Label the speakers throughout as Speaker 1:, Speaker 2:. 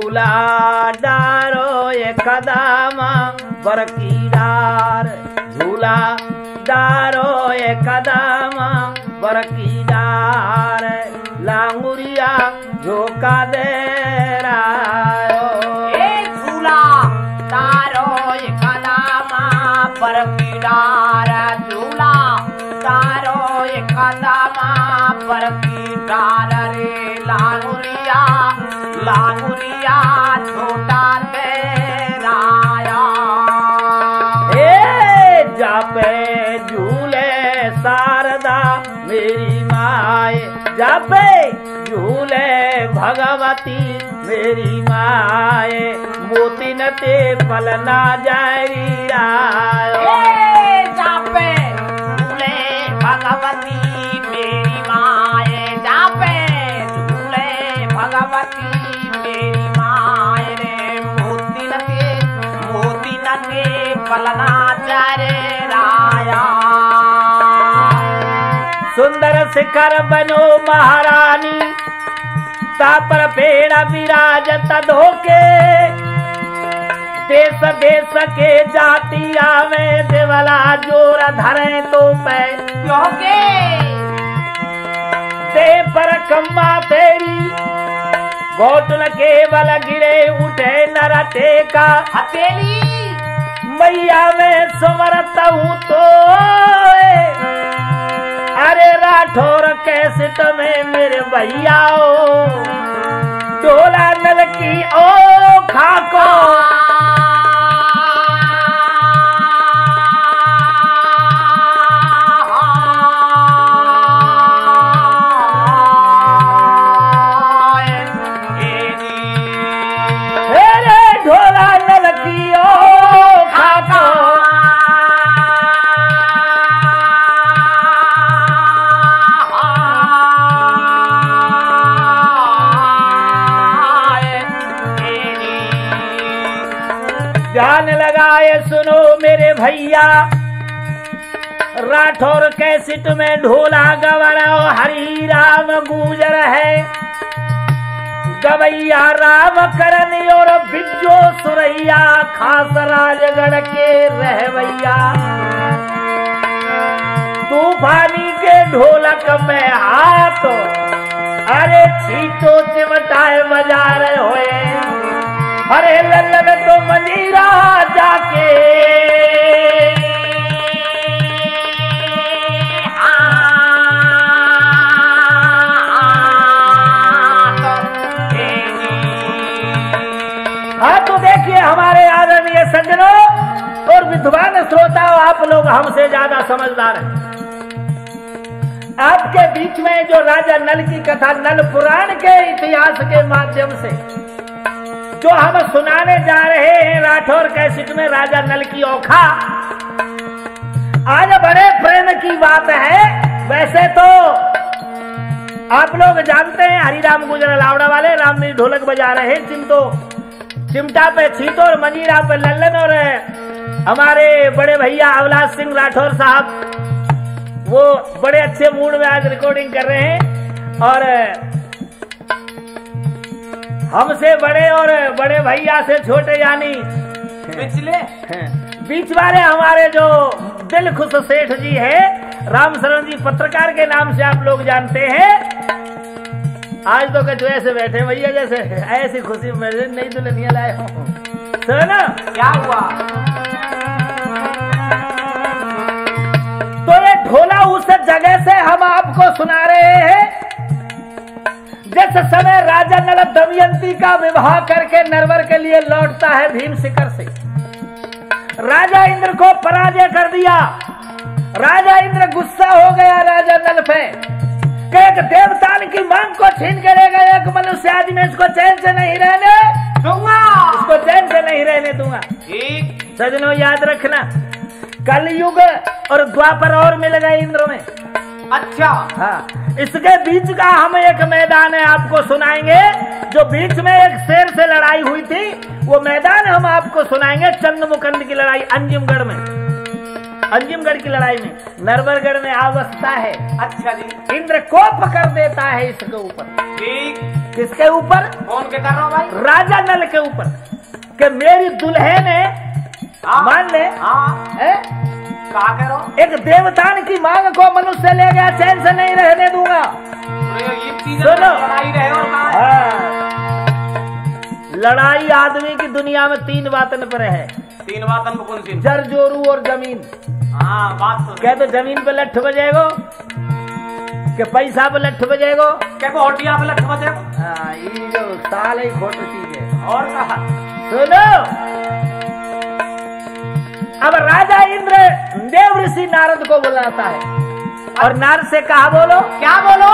Speaker 1: झूला डारो ये कदम बरकीदार, झूला डारो ये कदम बरकीदार, लांगुरिया झोंका दे रहा
Speaker 2: झूला डारो ये कदम बरकीदार, झूला डारो ये कदम बरकीदार रे लांगुरिया लांगुरिया छोटा तेराया।
Speaker 1: जापे झूले शारदा मेरी माए, जापे झूले भगवती मेरी माए, मोती न ते पलना जारी रायो।
Speaker 2: जापे झूले भगवती मेरी माए, जापे झूले भगवती मेरी माए रे, मोती न ते पलना जारे राया।
Speaker 1: सुंदर शिखर बनो महारानी, तापर पेड़ विराजत धोके, देश देश के जाति आवे देवला जोर धरे तो पै
Speaker 2: योगे
Speaker 1: दे पर कम्मा तेरी, घोटन केवल गिरे उठे नरटे का
Speaker 2: हथेली,
Speaker 1: मैया में सुमरत हूँ तो अरे राठौर कैसे तुम्हें मेरे भैया डोला नल की ओ खाको। ढोला नल की ओ खाको, जान लगाए सुनो मेरे भैया, राठौर कैसेट में ढोला गवरा हरि राम गुजर है, गवैया राम करन और बिज्जो सुरैया, खास राजगढ़ के रहवैया, तूफानी के ढोलक में हाथ अरे छीटो चिमटाए बजा रहे होए, अरे लल्लन तो मंजीरा जाके हाँ तो देखिए हमारे आदरणीय सज्जनों और विद्वान श्रोताओं, आप लोग हमसे ज्यादा समझदार हैं। आपके बीच में जो राजा नल की कथा नल पुराण के इतिहास के माध्यम से जो हम सुनाने जा रहे हैं, राठौर कैसेट में राजा नल की औखा, आज बड़े प्रेम की बात है। वैसे तो आप लोग जानते हैं हरिराम गुजर लावड़ा वाले रामनी ढोलक बजा रहे हैं, चिमटा पे छीतो और मंजीरा पे लल्लन, और हमारे बड़े भैया अवलास सिंह राठौर साहब वो बड़े अच्छे मूड में आज रिकॉर्डिंग कर रहे हैं, और हमसे बड़े और बड़े भैया से छोटे यानी
Speaker 2: पिछले
Speaker 1: बीच वाले हमारे जो दिल खुश सेठ जी है, राम शरण जी पत्रकार के नाम से आप लोग जानते हैं। आज तो कछु ऐसे बैठे भैया जैसे ऐसी खुशी में नई दुल्हनिया लाए हो, सुनो
Speaker 2: क्या हुआ।
Speaker 1: तो ये ढोला उस जगह से हम आपको सुना रहे हैं जिस समय राजा नल दमयंती का विवाह करके नरवर के लिए लौटता है भीम शिखर से। राजा इंद्र को पराजय कर दिया, राजा इंद्र गुस्सा हो गया राजा नल पे, एक देवतान की मांग को छीन के ले गए, एक मनुष्य आदि में इसको चैन से नहीं रहने दूंगा, इसको चैन से नहीं रहने दूंगा।
Speaker 2: ठीक
Speaker 1: सजनों याद रखना, कलयुग और द्वापर और मिल गए इंद्र में।
Speaker 2: अच्छा
Speaker 1: हाँ, इसके बीच का हम एक मैदान है आपको सुनाएंगे, जो बीच में एक शेर से लड़ाई हुई थी, वो मैदान हम आपको सुनाएंगे। चंद्रमुकंद की लड़ाई अंजिमगढ़ में, अंजिमगढ़ की लड़ाई में नरवरगढ़ में अवस्था है।
Speaker 2: अच्छा जी,
Speaker 1: इंद्र कोप कर देता है इसके ऊपर।
Speaker 2: ठीक
Speaker 1: किसके ऊपर?
Speaker 2: कौन के कर रहा हूँ भाई?
Speaker 1: राजा नल के ऊपर कि मेरी दुल्हन है,
Speaker 2: हाँ,
Speaker 1: मान ले,
Speaker 2: हाँ,
Speaker 1: है?
Speaker 2: कहा कह रहा हूँ?
Speaker 1: एक देवतान की मांग को मनुष्य ले गया, चैन से नहीं रहने दूंगा।
Speaker 2: ये चीज
Speaker 1: सुनो।
Speaker 2: लड़ाई रहे और कहा है?
Speaker 1: हाँ। लड़ाई आदमी की दुनिया में 3 बातन पर है।
Speaker 2: 3 बातन में कौन सी?
Speaker 1: जर जोरू और जमीन।
Speaker 2: हाँ, बात तो
Speaker 1: क्या तो जमीन पे लठ बजेगो कि पैसा पे लठ बजेगो?
Speaker 2: क्या को होटिया पे लठ बजेगो?
Speaker 1: हाँ, ये जो साल ही खोट चीज है।
Speaker 2: और कहा?
Speaker 1: सुनो, अब राजा इंद्र देव ऋषि नारद को बुलाता है और नारद से कहा, बोलो।
Speaker 2: क्या बोलो?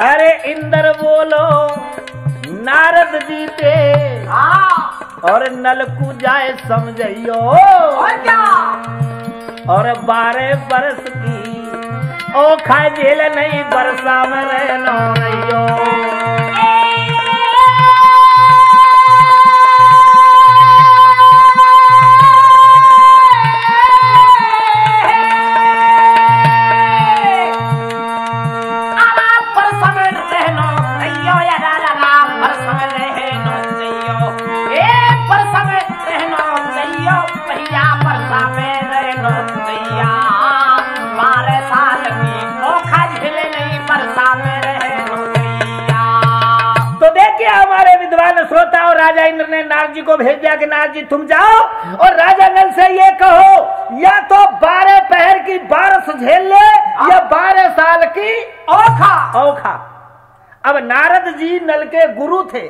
Speaker 1: अरे इंद्र बोलो, नारद जी ते
Speaker 2: हाँ,
Speaker 1: और नलकू जाए समझियो,
Speaker 2: और क्या?
Speaker 1: और 12 बरस की ओ खा झेल नहीं, बरसा में रहना रहियो। श्रोता और राजा इंद्र ने नारद जी को भेज दिया कि नारद जी तुम जाओ और राजा नल से ये कहो, या तो 12 पहर की बारिश झेल ले या 12 साल की
Speaker 2: ओखा।
Speaker 1: ओखा। अब नारद जी नल के गुरु थे।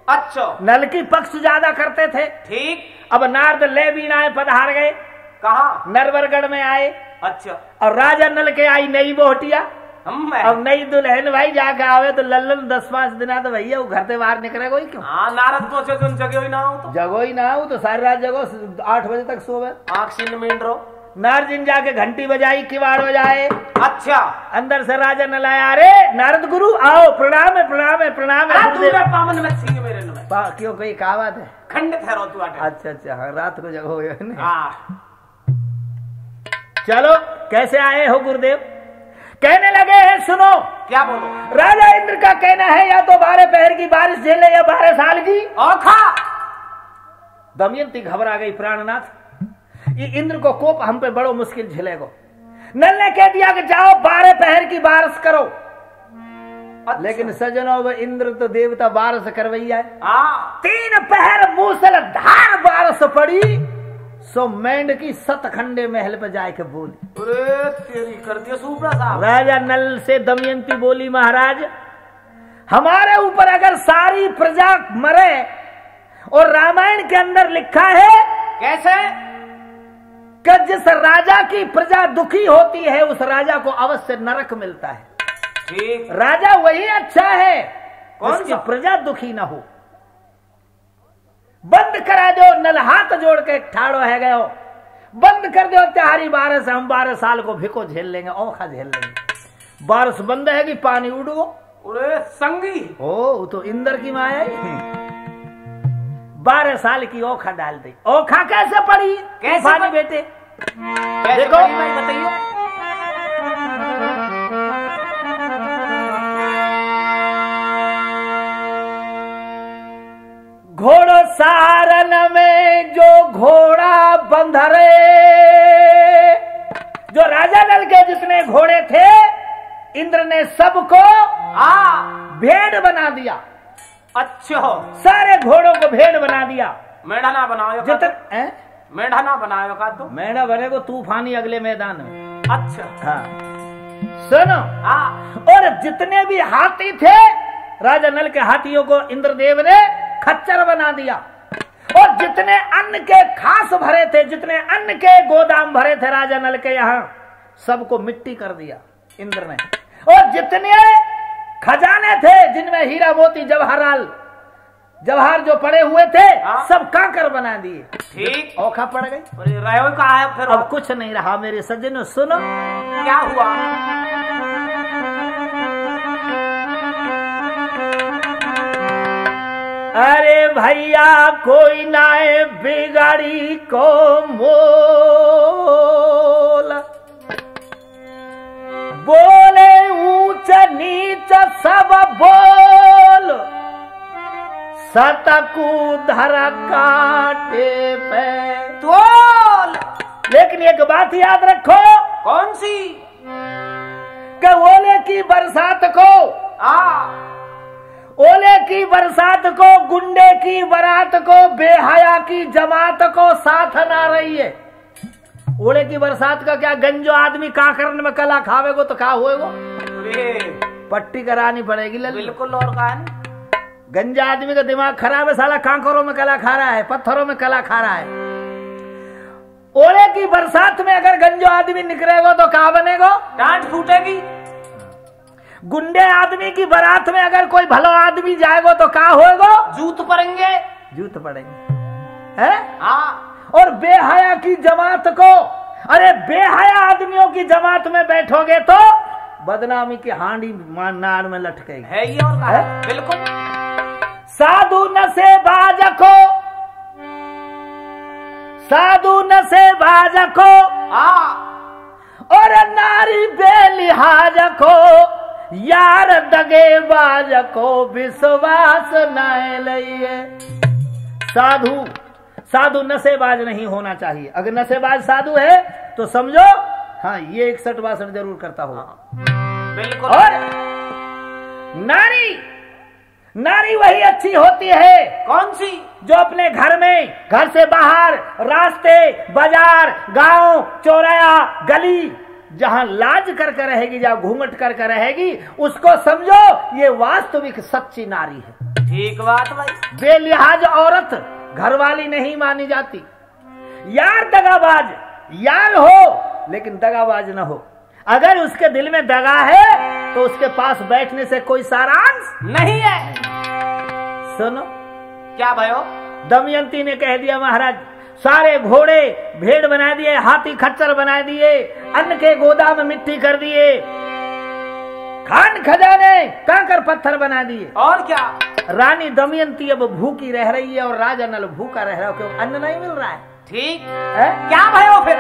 Speaker 2: अच्छा।
Speaker 1: नल की पक्ष ज्यादा करते थे।
Speaker 2: ठीक।
Speaker 1: अब नारद ले बीनाए पधार गए।
Speaker 2: कहा?
Speaker 1: नरवरगढ़ में आए।
Speaker 2: अच्छा।
Speaker 1: और राजा नल के आई नई बोहटिया। अब नई दुल्हन भाई जाके आवे तो लल्लन 10-5 दिन तो भैया वो घर से बाहर निकले कोई क्यों?
Speaker 2: हाँ, नारद को जगह ही ना हो तो
Speaker 1: जगो ही ना हो तो सारी रात जगो 8 बजे तक सोवे।
Speaker 2: आँख सीन में रहो।
Speaker 1: नारद जी जाके घंटी बजाई, किवाड़ बजाए।
Speaker 2: अच्छा।
Speaker 1: अंदर से राजा नल आया, अरे नारद गुरु आओ, प्रणाम है, प्रणाम है, प्रणाम है।
Speaker 2: पावन में सिंह मेरे में
Speaker 1: क्यों, कोई कहा बात है?
Speaker 2: खंडित है रो तू।
Speaker 1: अच्छा अच्छा, हाँ, रात को जगो हो।
Speaker 2: हाँ।
Speaker 1: चलो कैसे आए हो गुरुदेव? कहने लगे हैं, सुनो।
Speaker 2: क्या बोलो?
Speaker 1: राजा इंद्र का कहना है या तो 12 पहर की बारिश झेले या 12 साल की
Speaker 2: ओखा।
Speaker 1: दमयंती घबरा गई, प्राणनाथ ये इंद्र को कोप हम पे बड़ो मुश्किल झेलेगो। नल ने कह दिया कि जाओ 12 पहर की बारिश करो। अच्छा। लेकिन सजनों, इंद्र तो देवता बारिश करवैया है। 3 पहर मूसलाधार बारिश पड़ी, सो मेंढ की सतखंडे महल पे जाके बोली।
Speaker 2: अरे तेरी कर दिया सुपरा साहब।
Speaker 1: राजा नल से दमयंती बोली, महाराज हमारे ऊपर अगर सारी प्रजा मरे, और रामायण के अंदर लिखा है
Speaker 2: कैसे
Speaker 1: कि जिस राजा की प्रजा दुखी होती है उस राजा को अवश्य नरक मिलता है।
Speaker 2: ठीक।
Speaker 1: राजा वही अच्छा है
Speaker 2: जिसकी
Speaker 1: प्रजा दुखी ना हो। बंद करा दो, नल हाथ जोड़ के ठाड़ो है गयो, बंद कर दो त्यारी बारिश, हम 12 साल को भिको झेल लेंगे, औखा झेल लेंगे। बारिश बंद है कि पानी उड़ो।
Speaker 2: अरे संगी
Speaker 1: ओ तो इंद्र की माया ही 12 साल की औखा डाल दी। औखा कैसे पड़ी?
Speaker 2: कैसे
Speaker 1: पानी बेटे
Speaker 2: देखो भाई बताइए।
Speaker 1: घोड़ो सारन में जो घोड़ा बंधरे, जो राजा नल के जितने घोड़े थे इंद्र ने सबको भेड़ बना दिया।
Speaker 2: अच्छा।
Speaker 1: सारे घोड़ों को भेड़ बना दिया।
Speaker 2: मेढ़ा ना बनाओ
Speaker 1: जितने
Speaker 2: मेढ़ा ना बनाओ का तो
Speaker 1: मेढ़ा बने को तूफानी अगले मैदान में।
Speaker 2: अच्छा।
Speaker 1: हाँ सुनो। और जितने भी हाथी थे राजा नल के हाथियों को इंद्रदेव ने खच्चर बना दिया। और जितने अन्न के खास भरे थे, जितने अन्न के गोदाम भरे थे राजा नल के यहाँ, सबको मिट्टी कर दिया इंद्र ने। और जितने खजाने थे जिनमें हीरा मोती जवाहराल जवाहर जो पड़े हुए थे
Speaker 2: हाँ।
Speaker 1: सब कांकर बना दिए।
Speaker 2: ठीक।
Speaker 1: औखा पड़ गई।
Speaker 2: अरे रहो कहा है फिर?
Speaker 1: अब कुछ नहीं रहा मेरे सज्जनों, सुनो
Speaker 2: क्या हुआ?
Speaker 1: अरे भैया कोई नाए बिगाड़ी को मोल, बोले ऊंच नीच सब बोल, सतकू धर काटे पे
Speaker 2: तोल।
Speaker 1: लेकिन एक बात याद रखो।
Speaker 2: कौन सी?
Speaker 1: कि ओले की बरसात को, ओले की बरसात को, गुंडे की बारात को, बेहया की जमात को साथ ना रही है। ओले की बरसात का क्या, गंजो आदमी का करने में कला खावेगो तो क्या होएगो? पट्टी करानी पड़ेगी।
Speaker 2: बिल्कुल। और कहा नहीं?
Speaker 1: गंजा आदमी का दिमाग खराब है, साला कांकरों में कला खा रहा है, पत्थरों में कला खा रहा है। ओले की बरसात में अगर गंजो आदमी निकलेगा तो क्या बनेगा?
Speaker 2: डांट फूटेगी।
Speaker 1: गुंडे आदमी की बारात में अगर कोई भलो आदमी जाएगा तो क्या होएगा?
Speaker 2: जूत पड़ेंगे।
Speaker 1: जूत पड़ेंगे है?
Speaker 2: हाँ।
Speaker 1: और बेहया की जमात को, अरे बेहया आदमियों की जमात में बैठोगे तो बदनामी की हांडी नाड़ में लटकेगी।
Speaker 2: है ये और कहा है? बिल्कुल।
Speaker 1: साधु नशेबाज को, साधु नशेबाज को, और नारी बेलिहाज को, यार दगेबाज को विश्वास न लइए। साधु, साधु नशेबाज नहीं होना चाहिए। अगर नशेबाज साधु है तो समझो हाँ ये 61-62 जरूर करता होगा।
Speaker 2: बिल्कुल।
Speaker 1: और नारी, नारी वही अच्छी होती है।
Speaker 2: कौन सी?
Speaker 1: जो अपने घर में, घर से बाहर, रास्ते, बाजार, गांव, चौराया, गली, जहां लाज करके रहेगी, जहां घूंघट करके रहेगी, उसको समझो ये वास्तविक सच्ची नारी है।
Speaker 2: ठीक बात भाई।
Speaker 1: बेलिहाज औरत घरवाली नहीं मानी जाती। यार दगाबाज, यार हो लेकिन दगाबाज न हो। अगर उसके दिल में दगा है तो उसके पास बैठने से कोई सारांश
Speaker 2: नहीं है।
Speaker 1: सुनो
Speaker 2: क्या भयो?
Speaker 1: दमयंती ने कह दिया महाराज सारे घोड़े भेड़ बना दिए, हाथी खच्चर बना दिए, अन्न के गोदाम मिट्टी कर दिए, खान खजाने कांकर पत्थर बना दिए।
Speaker 2: और क्या?
Speaker 1: रानी दमयंती अब भूखी रह रही है और राजा नल भूखा रह रहा है, क्यों? अन्न नहीं मिल रहा है।
Speaker 2: ठीक
Speaker 1: है?
Speaker 2: क्या भयो फिर?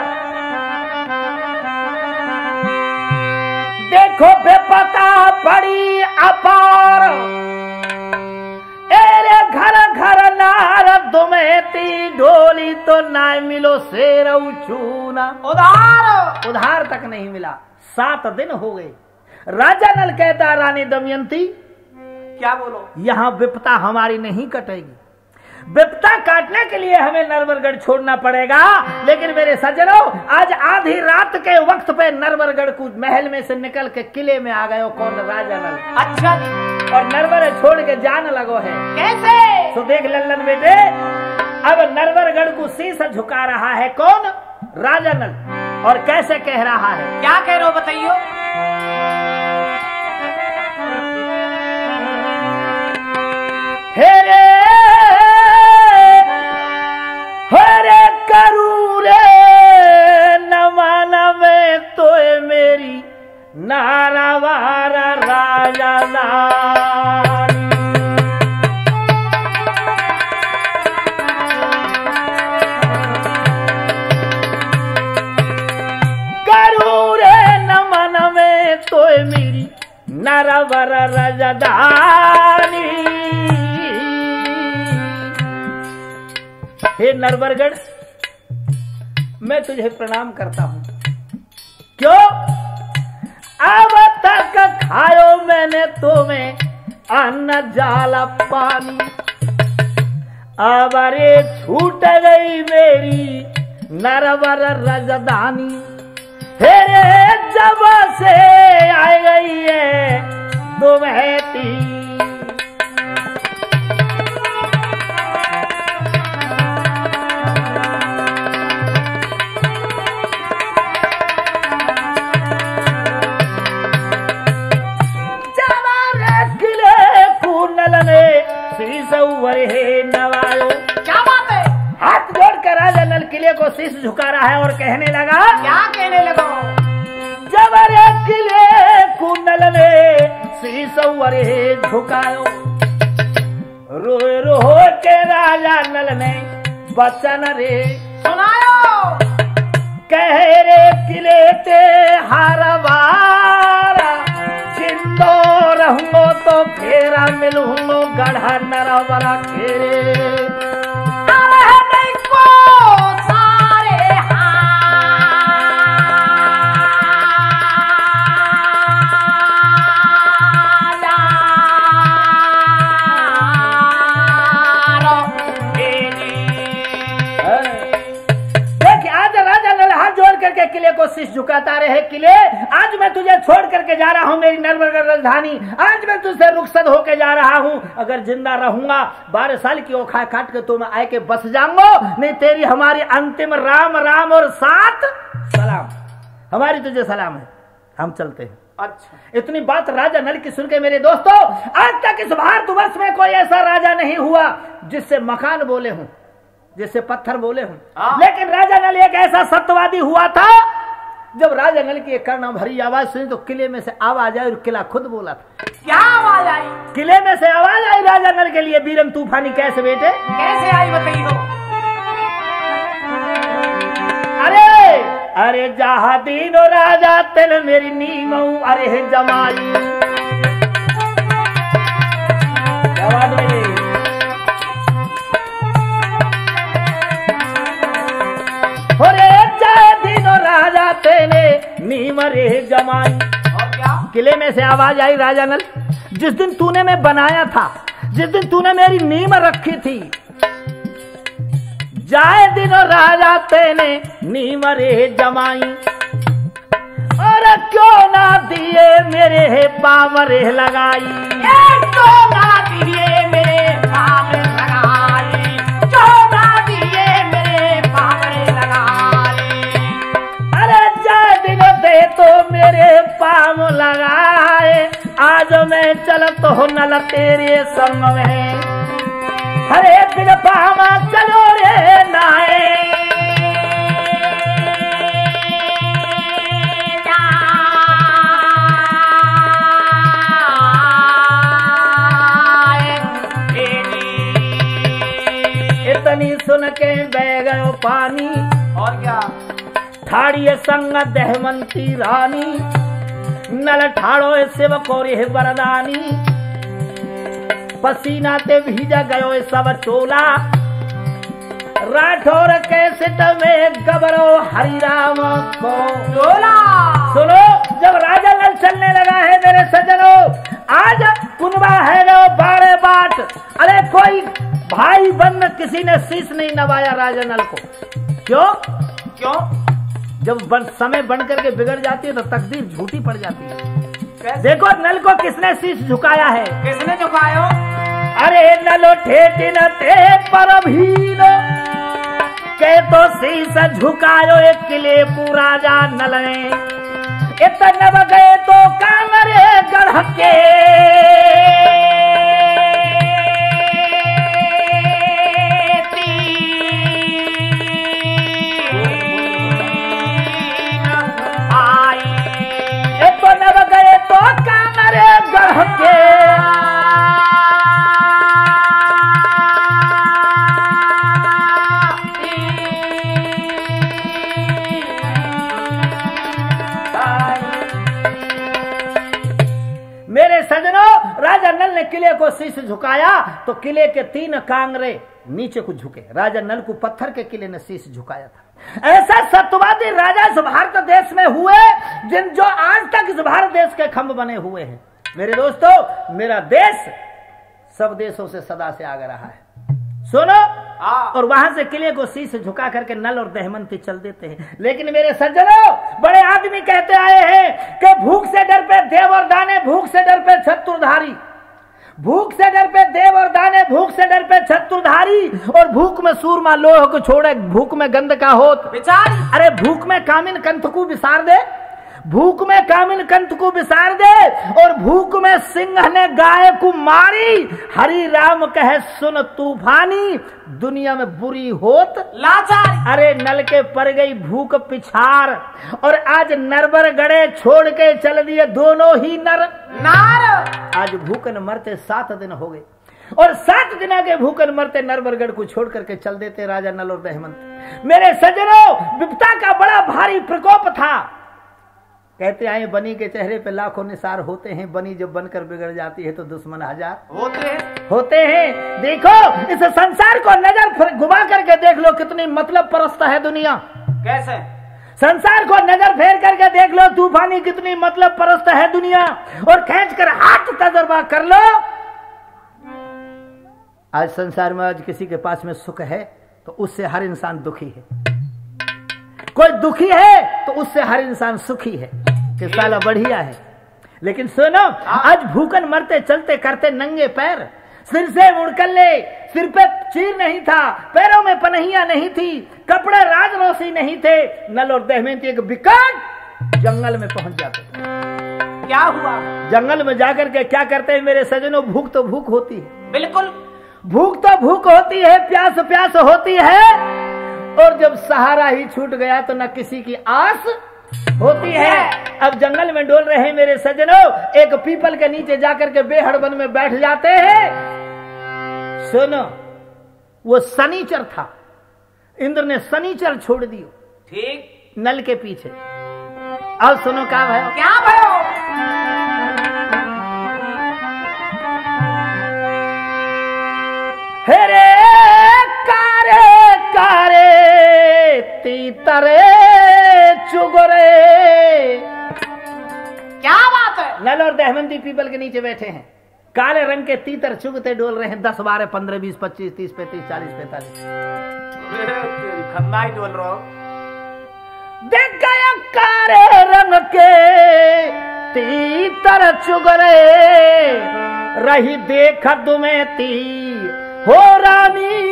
Speaker 1: देखो बेपता पड़ी अपार, एरे घर घर नार दुमेती ढोली, तो ना मिलो शेर उछूना।
Speaker 2: उधार,
Speaker 1: उधार तक नहीं मिला। 7 दिन हो गए। राजा नल कहता रानी दमयंती
Speaker 2: क्या बोलो?
Speaker 1: यहां विपता हमारी नहीं कटेगी। विपता काटने के लिए हमें नरवरगढ़ छोड़ना पड़ेगा। लेकिन मेरे सज्जनों, आज आधी रात के वक्त पे नरवरगढ़ को महल में से निकल के किले में आ गए हो। कौन? राजा नल।
Speaker 2: अच्छा जी।
Speaker 1: और नरवर छोड़ के जान लगो है।
Speaker 2: कैसे?
Speaker 1: तो देख लल्लन बेटे, अब नरवरगढ़ को शीश झुका रहा है कौन? राजा नल। और कैसे कह रहा है?
Speaker 2: क्या कह रहे हो बताइयो?
Speaker 1: हेरे हरे करू रे नमन में तो मेरी नारावारा राजा रानी। करू रे नमन में तो मेरी नारावारा राजधानी। हे नरवरगढ़, मैं तुझे प्रणाम करता हूं। क्यों? अब तक खायो मैंने तुम्हें अन्न जाला पानी, अब अरे छूट गई मेरी नरवर राजधानी। हेरे जब से आ गई है दुमहती, को शीश झुका रहा है और कहने लगा,
Speaker 2: क्या कहने लगो?
Speaker 1: जब रे किले कुंडल ने शीश वरे झुकायो, रोए रो के राजा नल ने बचन रे
Speaker 2: सुनायो।
Speaker 1: कह रे किले ते हार बारा, जिंदो रहूंगो तो फेरा मिलूंगो गढ़ा नरवरा खेरे। किले को शीश झुकाता रहे, किले आज मैं तुझे छोड़ करके जा रहा हूं, मेरी नर्मदा राजधानी, आज मैं तुझसे रुखसत होके जा रहा हूं। अगर जिंदा रहूंगा 12 साल की ओखा काट के तो मैं आए के बस जाऊंगा, नहीं तेरी हमारी अंतिम राम राम और साथ सलाम। हमारी तुझे सलाम है, हम चलते हैं।
Speaker 2: अच्छा,
Speaker 1: इतनी बात राजा नल की सुन के मेरे दोस्तों, आज तक इस भारतवर्ष में कोई ऐसा राजा नहीं हुआ जिससे मकान बोले हूं, जिससे पत्थर बोले हूं, लेकिन राजा नल एक ऐसा सत्यवादी हुआ था। जब राजा नल की एक कर्ण भरी आवाज सुनी तो किले में से आवाज आई और किला खुद बोला था।
Speaker 2: क्या आवाज आई?
Speaker 1: किले में से आवाज आई राजा नल के लिए, बीरम तूफानी कैसे बेटे?
Speaker 2: कैसे आई बताइए?
Speaker 1: अरे अरे जहा दीनो राजा तेल मेरी नीमऊ, अरे जमाई आवाज में राजा तेने नीम रे जमाई।
Speaker 2: और क्या?
Speaker 1: किले में से आवाज आई, राजा नल जिस दिन तूने मैं बनाया था, जिस दिन तूने मेरी नीम रखी थी, जाए दिनो राजा तेने नीम रे जमाई, और क्यों ना दिए मेरे पावरे लगाई,
Speaker 2: क्यों ना दिए मेरे पावरे लगाई, क्यों ना दिए मेरे पावरे लगाई।
Speaker 1: दे तो मेरे पाँव लगाए, आज मैं चलत हो नल तेरे संग में, हरे दिन पाँव चलो रे नाए। इतनी सुन के बह गयो पानी,
Speaker 2: और क्या?
Speaker 1: ठाड़िए संग दहमंती रानी, नल ठाड़ो शिव कोरे वरदानी, पसीना ते भीजा गयो सब चोला, राठौर के सिट में गबरो हरि राम को
Speaker 2: चोला।
Speaker 1: सुनो, जब राजा नल चलने लगा है मेरे सज्जनों, आज कुनबा है नो बाड़े बाट, अरे कोई भाई बन किसी ने शीश नहीं नवाया राजा नल को। क्यों?
Speaker 2: क्यों?
Speaker 1: जब समय बन करके बिगड़ जाती है तो तकदीर झूठी पड़ जाती है।
Speaker 2: कैसे?
Speaker 1: देखो नल को किसने शीश झुकाया है?
Speaker 2: किसने झुकायो?
Speaker 1: अरे नलो ठेठी न ते पर भील के तो शीश झुकायो एक किले को राजा नल ने, इतने गए तो कांगरे गढ़ के, मेरे सजनों, राजा नल ने किले को शीश झुकाया तो किले के 3 कांगरे नीचे को झुके। राजा नल को पत्थर के किले ने शीश झुकाया था। ऐसा सत्यवादी राजा इस भारत देश में हुए जिन जो आज तक इस भारत देश के खंभ बने हुए हैं। मेरे दोस्तों, मेरा देश सब देशों से सदा से आगे रहा है। सुनो, और वहां से किले को शीश झुका करके नल और दहमंती चल देते हैं। लेकिन मेरे सज्जनों, बड़े आदमी कहते आए हैं कि भूख से डर पे देव और दाने, भूख से डर पे छत्रधारी, भूख से डर पे देव और दाने, भूख से डर पे छत्रधारी, और भूख में सूरमा लोह को छोड़े, भूख में गंध का होत विचार। अरे भूख में कामिन कंथ को विसार दे, भूख में कामिन कंठ को विसार दे और भूख में सिंह ने गाय को मारी। हरि राम कहे सुन तूफानी, दुनिया में बुरी होत
Speaker 2: लाचार।
Speaker 1: अरे नल के पर गई भूख पिछार, और आज नरबर गड़े छोड़ के चल दिए दोनों ही नर
Speaker 2: नार।
Speaker 1: आज भूखन मरते 7 दिन हो गए, और 7 दिन के भूखन मरते नरबरगढ़ को छोड़ करके चल देते राजा नल और दमयंती। मेरे सज्जनों, विपदा का बड़ा भारी प्रकोप था। कहते आए बनी के चेहरे पे लाखों निसार होते हैं, बनी जब बनकर बिगड़ जाती है तो दुश्मन 1000 होते हैं। देखो इस संसार को नजर घुमा करके देख लो, कितनी मतलब परस्त है दुनिया।
Speaker 2: कैसे?
Speaker 1: संसार को नजर फेर करके देख लो, तूफानी कितनी मतलब परस्त है दुनिया। और खींच कर हाथ तजर्बा कर लो। आज संसार में आज किसी के पास में सुख है तो उससे हर इंसान दुखी है, कोई दुखी है तो उससे हर इंसान सुखी है कि साला बढ़िया है। लेकिन सुनो, आज भूखन मरते चलते करते नंगे पैर, सिर से मुड़कल्ले, सिर पे चीर नहीं था, पैरों में पनहिया नहीं थी, कपड़े राजरोसी नहीं थे। नल और दमयंती एक विकट जंगल में पहुंच जाते।
Speaker 2: क्या हुआ?
Speaker 1: जंगल में जाकर के क्या करते हैं मेरे सजनों? भूख तो भूख होती है,
Speaker 2: बिल्कुल
Speaker 1: भूख तो भूख होती है, प्यास प्यास होती है। और जब सहारा ही छूट गया तो न किसी की आस होती है। अब जंगल में डोल रहे हैं मेरे सज्जनों, एक पीपल के नीचे जाकर के बेहड़ वन में बैठ जाते हैं। सुनो, वो शनिचर था, इंद्र ने शनिचर छोड़ दियो
Speaker 2: ठीक
Speaker 1: नल के पीछे। अब सुनो क्या भयो?
Speaker 2: क्या भयो?
Speaker 1: हेरे कारे कारे तीतरे चुगरे।
Speaker 2: क्या बात है?
Speaker 1: नल और दमयंती पीपल के नीचे बैठे हैं, काले रंग के तीतर चुगते डोल रहे हैं। 10, 12, 15, 20, 25, 30, 35, 40, 45
Speaker 2: खन्ना ही डोल रहा हो।
Speaker 1: देख गया कारे रंग के तीतर चुगरे, रही देख दुमेती हो रानी।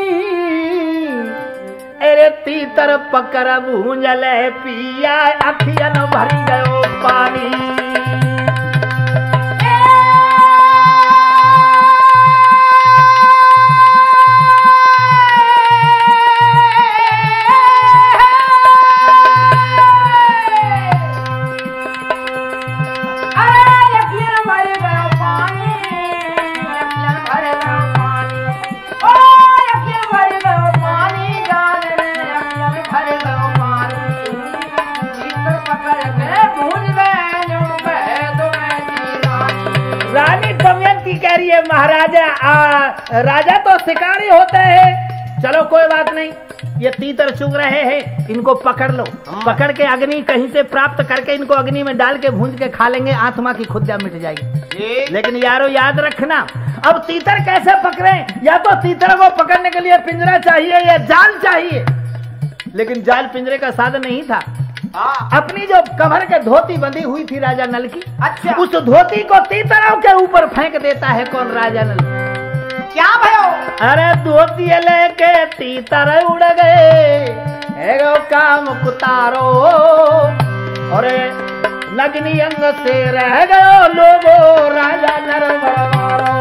Speaker 1: अरे तीतर पकड़ भूंजल पिया, अखियन भरी गयो पानी। कह रही है महाराजा राजा तो शिकारी होते हैं, चलो कोई बात नहीं, ये तीतर चुग रहे हैं, इनको पकड़ लो। पकड़ के अग्नि कहीं से प्राप्त करके इनको अग्नि में डाल के भूंज के खा लेंगे, आत्मा की खुदिया मिट जाएगी। लेकिन यारो याद रखना, अब तीतर कैसे पकड़े? या तो तीतर को पकड़ने के लिए पिंजरा चाहिए या जाल चाहिए, लेकिन जाल पिंजरे का साधन नहीं था। अपनी जो कमर के धोती बंधी हुई थी राजा नल की,
Speaker 2: अच्छा, उस
Speaker 1: धोती को तीतरों के ऊपर फेंक देता है कौन? राजा नल।
Speaker 2: क्या भयो?
Speaker 1: अरे धोती लेके तीतर उड़ गए, काम कुतारो, और नग्नी अंग से रह गयो लोगो राजा नर बरवारो।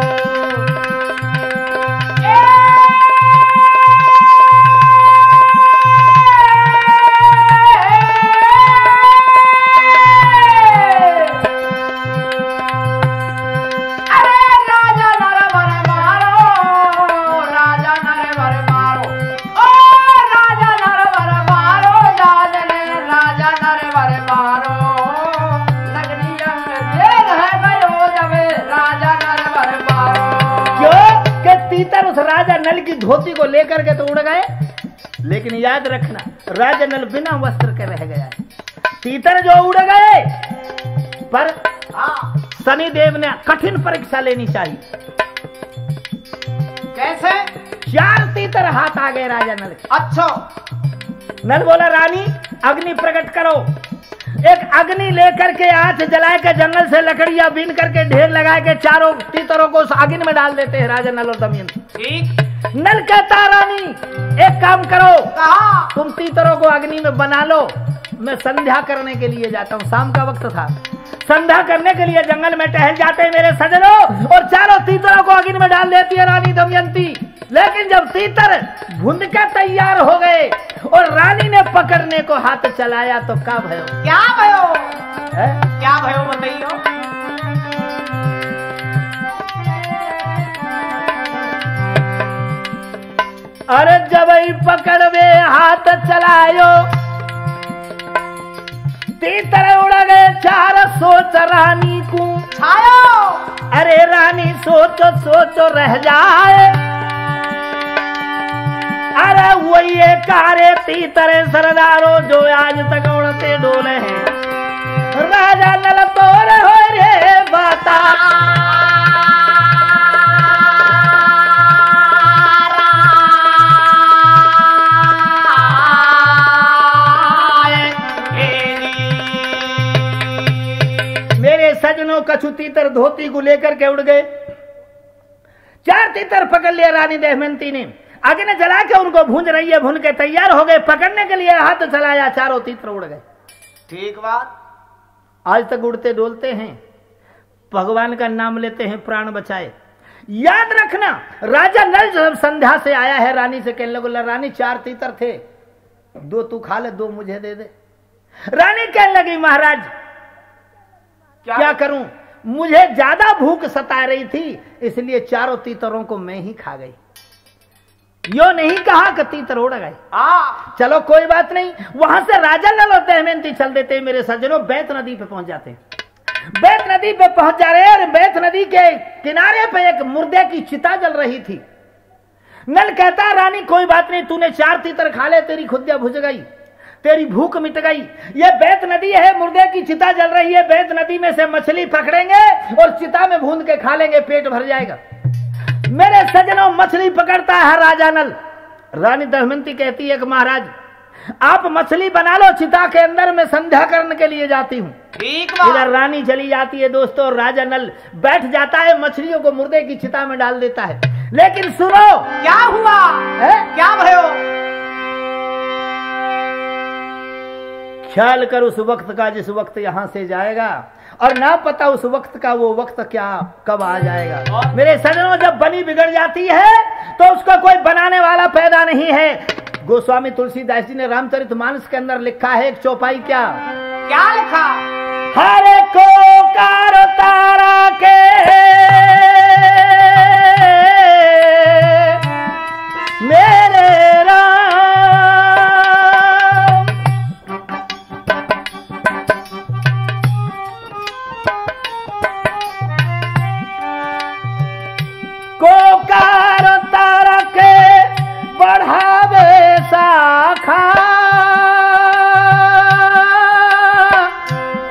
Speaker 1: राजा नल की धोती को लेकर के तो उड़ गए, लेकिन याद रखना राजा नल बिना वस्त्र के रह गया है। तीतर जो उड़ गए, पर शनिदेव ने कठिन परीक्षा लेनी चाहिए।
Speaker 2: कैसे?
Speaker 1: 4 तीतर हाथ आ गए राजा नल के।
Speaker 2: अच्छा।
Speaker 1: नल बोला रानी अग्नि प्रकट करो। एक अग्नि लेकर के आंच जला के जंगल से लकड़ियां बीन करके ढेर लगा के चारों तीतरों को उस अग्नि में डाल देते हैं राजा नल और दमयंती।
Speaker 2: ठीक।
Speaker 1: नल कहता रानी एक काम करो,
Speaker 2: कहा?
Speaker 1: तुम तीतरों को अग्नि में बना लो, मैं संध्या करने के लिए जाता हूँ। शाम का वक्त था, संध्या करने के लिए जंगल में टहल जाते हैं मेरे सजनों, और चारों तीतरों को अग्नि में डाल देती है रानी दमयंती। लेकिन जब तीतर भुन के तैयार हो गए और रानी ने पकड़ने को हाथ चलाया तो क्या भयो?
Speaker 2: क्या भयो?
Speaker 1: है?
Speaker 2: क्या भयो बताइयो?
Speaker 1: अरे जब ही पकड़वे हाथ चलायो, तीतर उड़ गए चार, सोच रानी को
Speaker 2: छायो।
Speaker 1: अरे रानी सोचो सोचो रह जाए। अरे वही कारे तीतरे सरदारो जो आज तक उड़ते डोले हैं। राजा नल तोरे हो रे बाता, सजनों कछु तीतर धोती को लेकर के उड़ गए। चार तीतर पकड़ लिया रानी दमयंती ने, अग्नि जला के उनको भूंज रही है, भून के तैयार हो गए, पकड़ने के लिए हाथ चलाया, चारों तीतर उड़ गए।
Speaker 2: ठीक बात।
Speaker 1: आज तक उड़ते डोलते हैं, भगवान का नाम लेते हैं, प्राण बचाए। याद रखना, राजा नल जब संध्या से आया है, रानी से कहने लगा, रानी चार तीतर थे, दो तू खा ले, दो मुझे दे दे। रानी कहने लगी, महाराज क्या करूं, मुझे ज्यादा भूख सता रही थी, इसलिए चारों तीतरों को मैं ही खा गई। यो नहीं कहा कि तीतर उड़ गए। चलो कोई बात नहीं। वहां से राजा नल और दमयंती चल देते मेरे सज्जनों, बैत नदी पे पहुंच जाते हैं। बैत नदी पे पहुंच जा रहे हैं और बैत नदी के किनारे पे एक मुर्दे की चिता जल रही थी। नल कहता, रानी कोई बात नहीं, तूने चार तीतर खा ले, तेरी खुदिया बुझ गई, तेरी भूख मिट गई। ये बैत नदी है, मुर्दे की चिता जल रही है, बैत नदी में से मछली पकड़ेंगे और चिता में भून के खा लेंगे, पेट भर जाएगा। मेरे सजनों, मछली पकड़ता है राजा नल। रानी दमयंती कहती है कि महाराज आप मछली बना लो, चिता के अंदर मैं संध्या करने के लिए जाती हूँ।
Speaker 2: ठीक बात।
Speaker 1: इधर रानी चली जाती है दोस्तों, और राजा नल बैठ जाता है, मछलियों को मुर्दे की चिता में डाल देता है। लेकिन सुनो
Speaker 2: क्या हुआ
Speaker 1: है?
Speaker 2: क्या भयो?
Speaker 1: ख्याल कर उस वक्त का जिस वक्त यहां से जाएगा, और ना पता उस वक्त का वो वक्त क्या कब आ जाएगा। मेरे सजनों, जब बनी बिगड़ जाती है तो उसका कोई बनाने वाला पैदा नहीं है। गोस्वामी तुलसीदास जी ने रामचरितमानस के अंदर लिखा है एक चौपाई, क्या
Speaker 2: लिखा?
Speaker 1: हरे को कार तारा के मेरे बढ़ावे शाखा,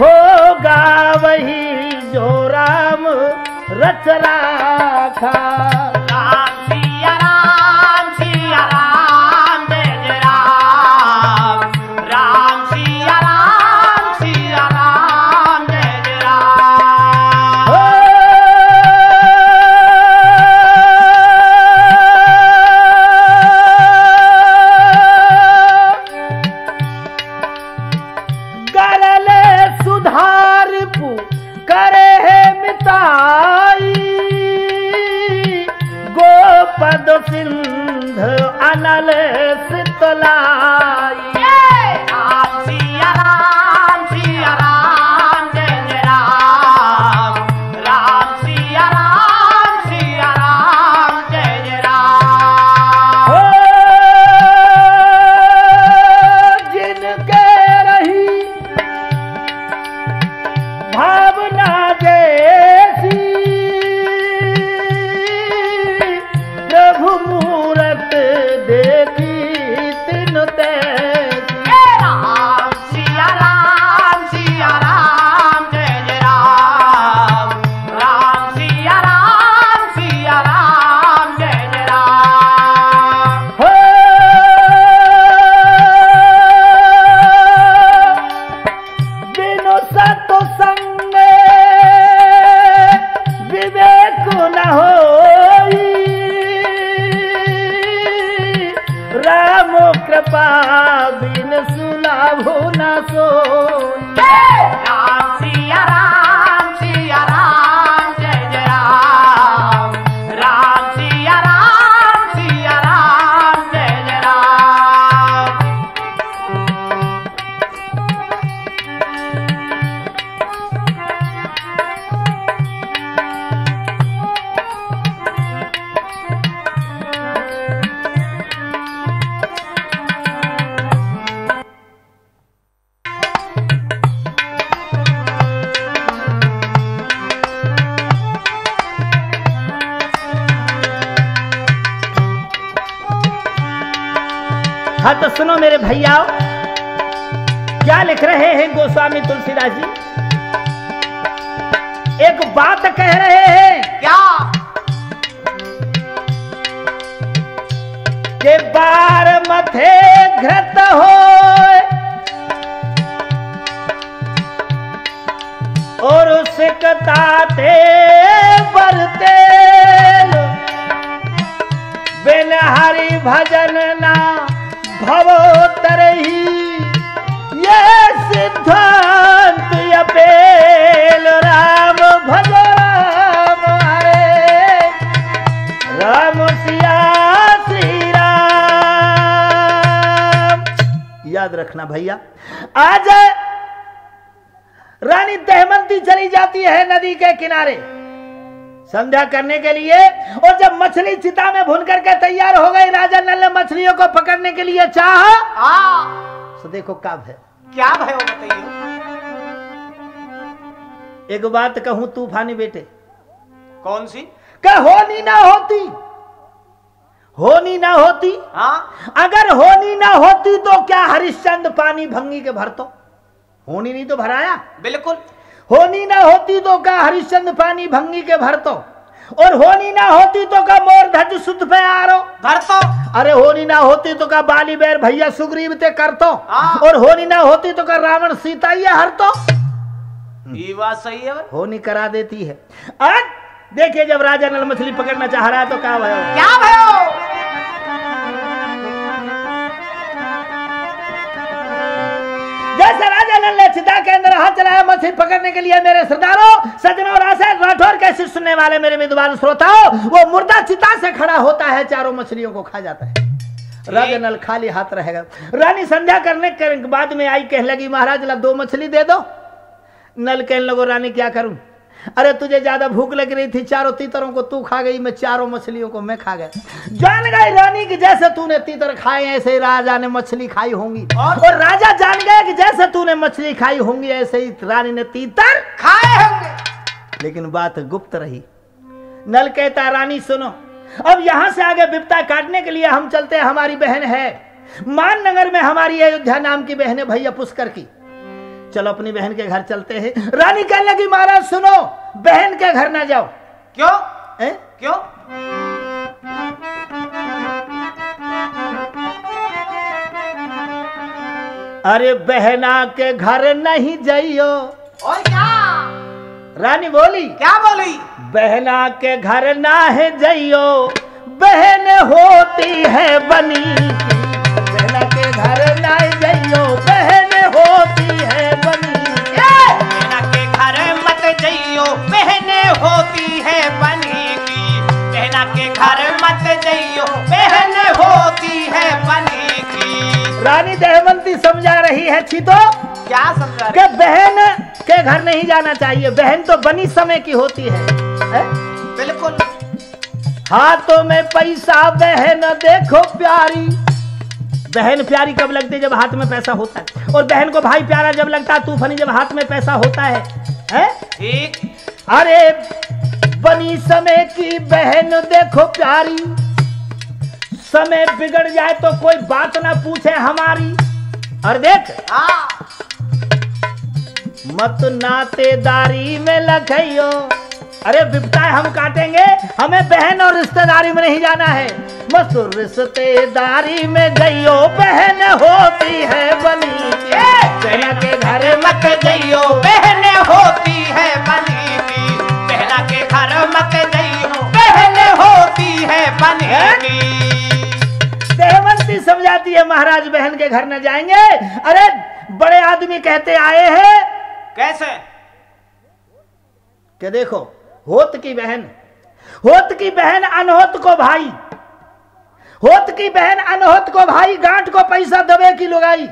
Speaker 1: होगा वही जो राम रच राखा।
Speaker 2: राम सिया राम, सिया राम, जय राम। राम सिया राम, सिया राम, जय राम।
Speaker 1: करे है मिताई, गोपद सिंध अनल शीतलाई।
Speaker 2: राम सिया राम, सिया राम, जय राम। राम सिया राम, सिया राम, जय राम।
Speaker 1: हो जिनके रही भावना जैसी, प्रभु मूरत देखी तिन तैसी।
Speaker 2: राम सिया राम जय जय राम। राम सिया राम जय जय राम।
Speaker 1: हाँ तो सुनो मेरे भैया, क्या लिख रहे हैं गोस्वामी तुलसीदास जी। एक बात कह रहे हैं
Speaker 2: क्या?
Speaker 1: के बार मथे घृत हो और सिकताते बरते बिन हरि भजन ना भवो तरही ये सिद्धांत अपेल। राम भज राम हरे राम सिया श्री राम। याद रखना भैया, आज रानी दमयंती चली जाती है नदी के किनारे संध्या करने के लिए, और जब मछली चिता में भून करके तैयार हो गई, राजा नल ने मछलियों को पकड़ने के लिए चाहा। तो देखो क्या है,
Speaker 2: क्या भयो बताइए।
Speaker 1: एक बात कहूं तूफानी बेटे,
Speaker 2: कौन सी?
Speaker 1: क्या होनी ना होती, होनी ना होती।
Speaker 2: हाँ,
Speaker 1: अगर होनी ना होती तो क्या हरिश्चंद्र पानी भंगी के भरतो? होनी नहीं तो भराया।
Speaker 2: बिल्कुल।
Speaker 1: होनी ना होती तो का हरिश्चंद्र पानी भंगी के भरतो, और होनी ना होती तो का मोर धज शुद्ध पे आरो
Speaker 2: भरतो।
Speaker 1: अरे होनी ना होती तो का बाली बैर भैया सुग्रीव ते करतो,
Speaker 2: हाँ।
Speaker 1: और होनी ना होती तो का रावण सीता ये हरतो।
Speaker 2: ये बात सही है भाई।
Speaker 1: होनी करा देती है। आज देखिए जब राजा नल मछली पकड़ना चाह रहा है तो क्या भयो?
Speaker 2: क्या भयो?
Speaker 1: जैसे राजा नल ने चिता के अंदर हाथ चलाया मछली पकड़ने के लिए, मेरे सरदारों, सज्जनों, राठौर के शिष्य सुनने वाले मेरे विद्वान श्रोताओं, वो मुर्दा चिता से खड़ा होता है, चारों मछलियों को खा जाता है। राजा नल खाली हाथ रहेगा। रानी संध्या करने के बाद में आई, कहने लगी महाराज ला 2 मछली दे दो। नल कहने लगो रानी क्या करूं? अरे तुझे ज्यादा भूख लग रही थी, चारों तीतरों को तू खा गई, मैं चारों मछलियों को मैं खा गया। जान गई रानी कि जैसे तूने तीतर खाए ऐसे ही राजा ने मछली खाई होंगी, और राजा जान गए कि जैसे तूने मछली खाई होंगी ऐसे ही रानी ने तीतर
Speaker 2: खाए होंगे।
Speaker 1: लेकिन बात गुप्त रही। नल कहता रानी सुनो, अब यहां से आगे विपता काटने के लिए हम चलते हैं। हमारी बहन है माननगर में, हमारी अयोध्या नाम की बहन है भैया पुष्कर की, चलो अपनी बहन के घर चलते हैं। रानी कहने लगी महाराज सुनो, बहन के घर ना जाओ।
Speaker 2: क्यों? क्यों?
Speaker 1: अरे बहना के घर नहीं जाइयो।
Speaker 2: और क्या?
Speaker 1: रानी बोली।
Speaker 2: क्या बोली?
Speaker 1: बहना के घर ना है जाइयो, बहन होती है बनी। बहना के घर ना जाइयो, बहन होती है बनी।
Speaker 2: बहना के घर मत जाइयो, बहन होती है बनी की। बहना के घर मत जाइयो, बहन होती है बनी की।
Speaker 1: रानी दमयंती समझा रही है छीतो।
Speaker 2: क्या समझा?
Speaker 1: कि बहन के घर नहीं जाना चाहिए, बहन तो बनी समय की होती है?
Speaker 2: बिल्कुल।
Speaker 1: हाथों में पैसा बहन देखो प्यारी। बहन प्यारी कब लगती है? जब हाथ में पैसा होता है। और बहन को भाई प्यारा जब लगता है, तूफानी जब हाथ में पैसा होता है,
Speaker 2: ठीक।
Speaker 1: अरे बनी समय की बहन देखो प्यारी, समय बिगड़ जाए तो कोई बात ना पूछे हमारी। और देख मत नातेदारी में लखइयो। अरे विपताएं हम काटेंगे, हमें बहन और रिश्तेदारी में नहीं जाना है। मत रिश्तेदारी में जइयो, बहन होती है बनी।
Speaker 2: बहना के घर मत जइयो, बहन होती है बनी की। बहना के घर मत जइयो, बहन होती है बनी की।
Speaker 1: दमयंती समझाती है महाराज बहन के घर न जाएंगे। अरे बड़े आदमी कहते आए हैं
Speaker 2: कैसे?
Speaker 1: कि देखो होत की बहन अनहोत को भाई, होत की बहन अनहोत को भाई, गांठ को पैसा दबे की लुगाई।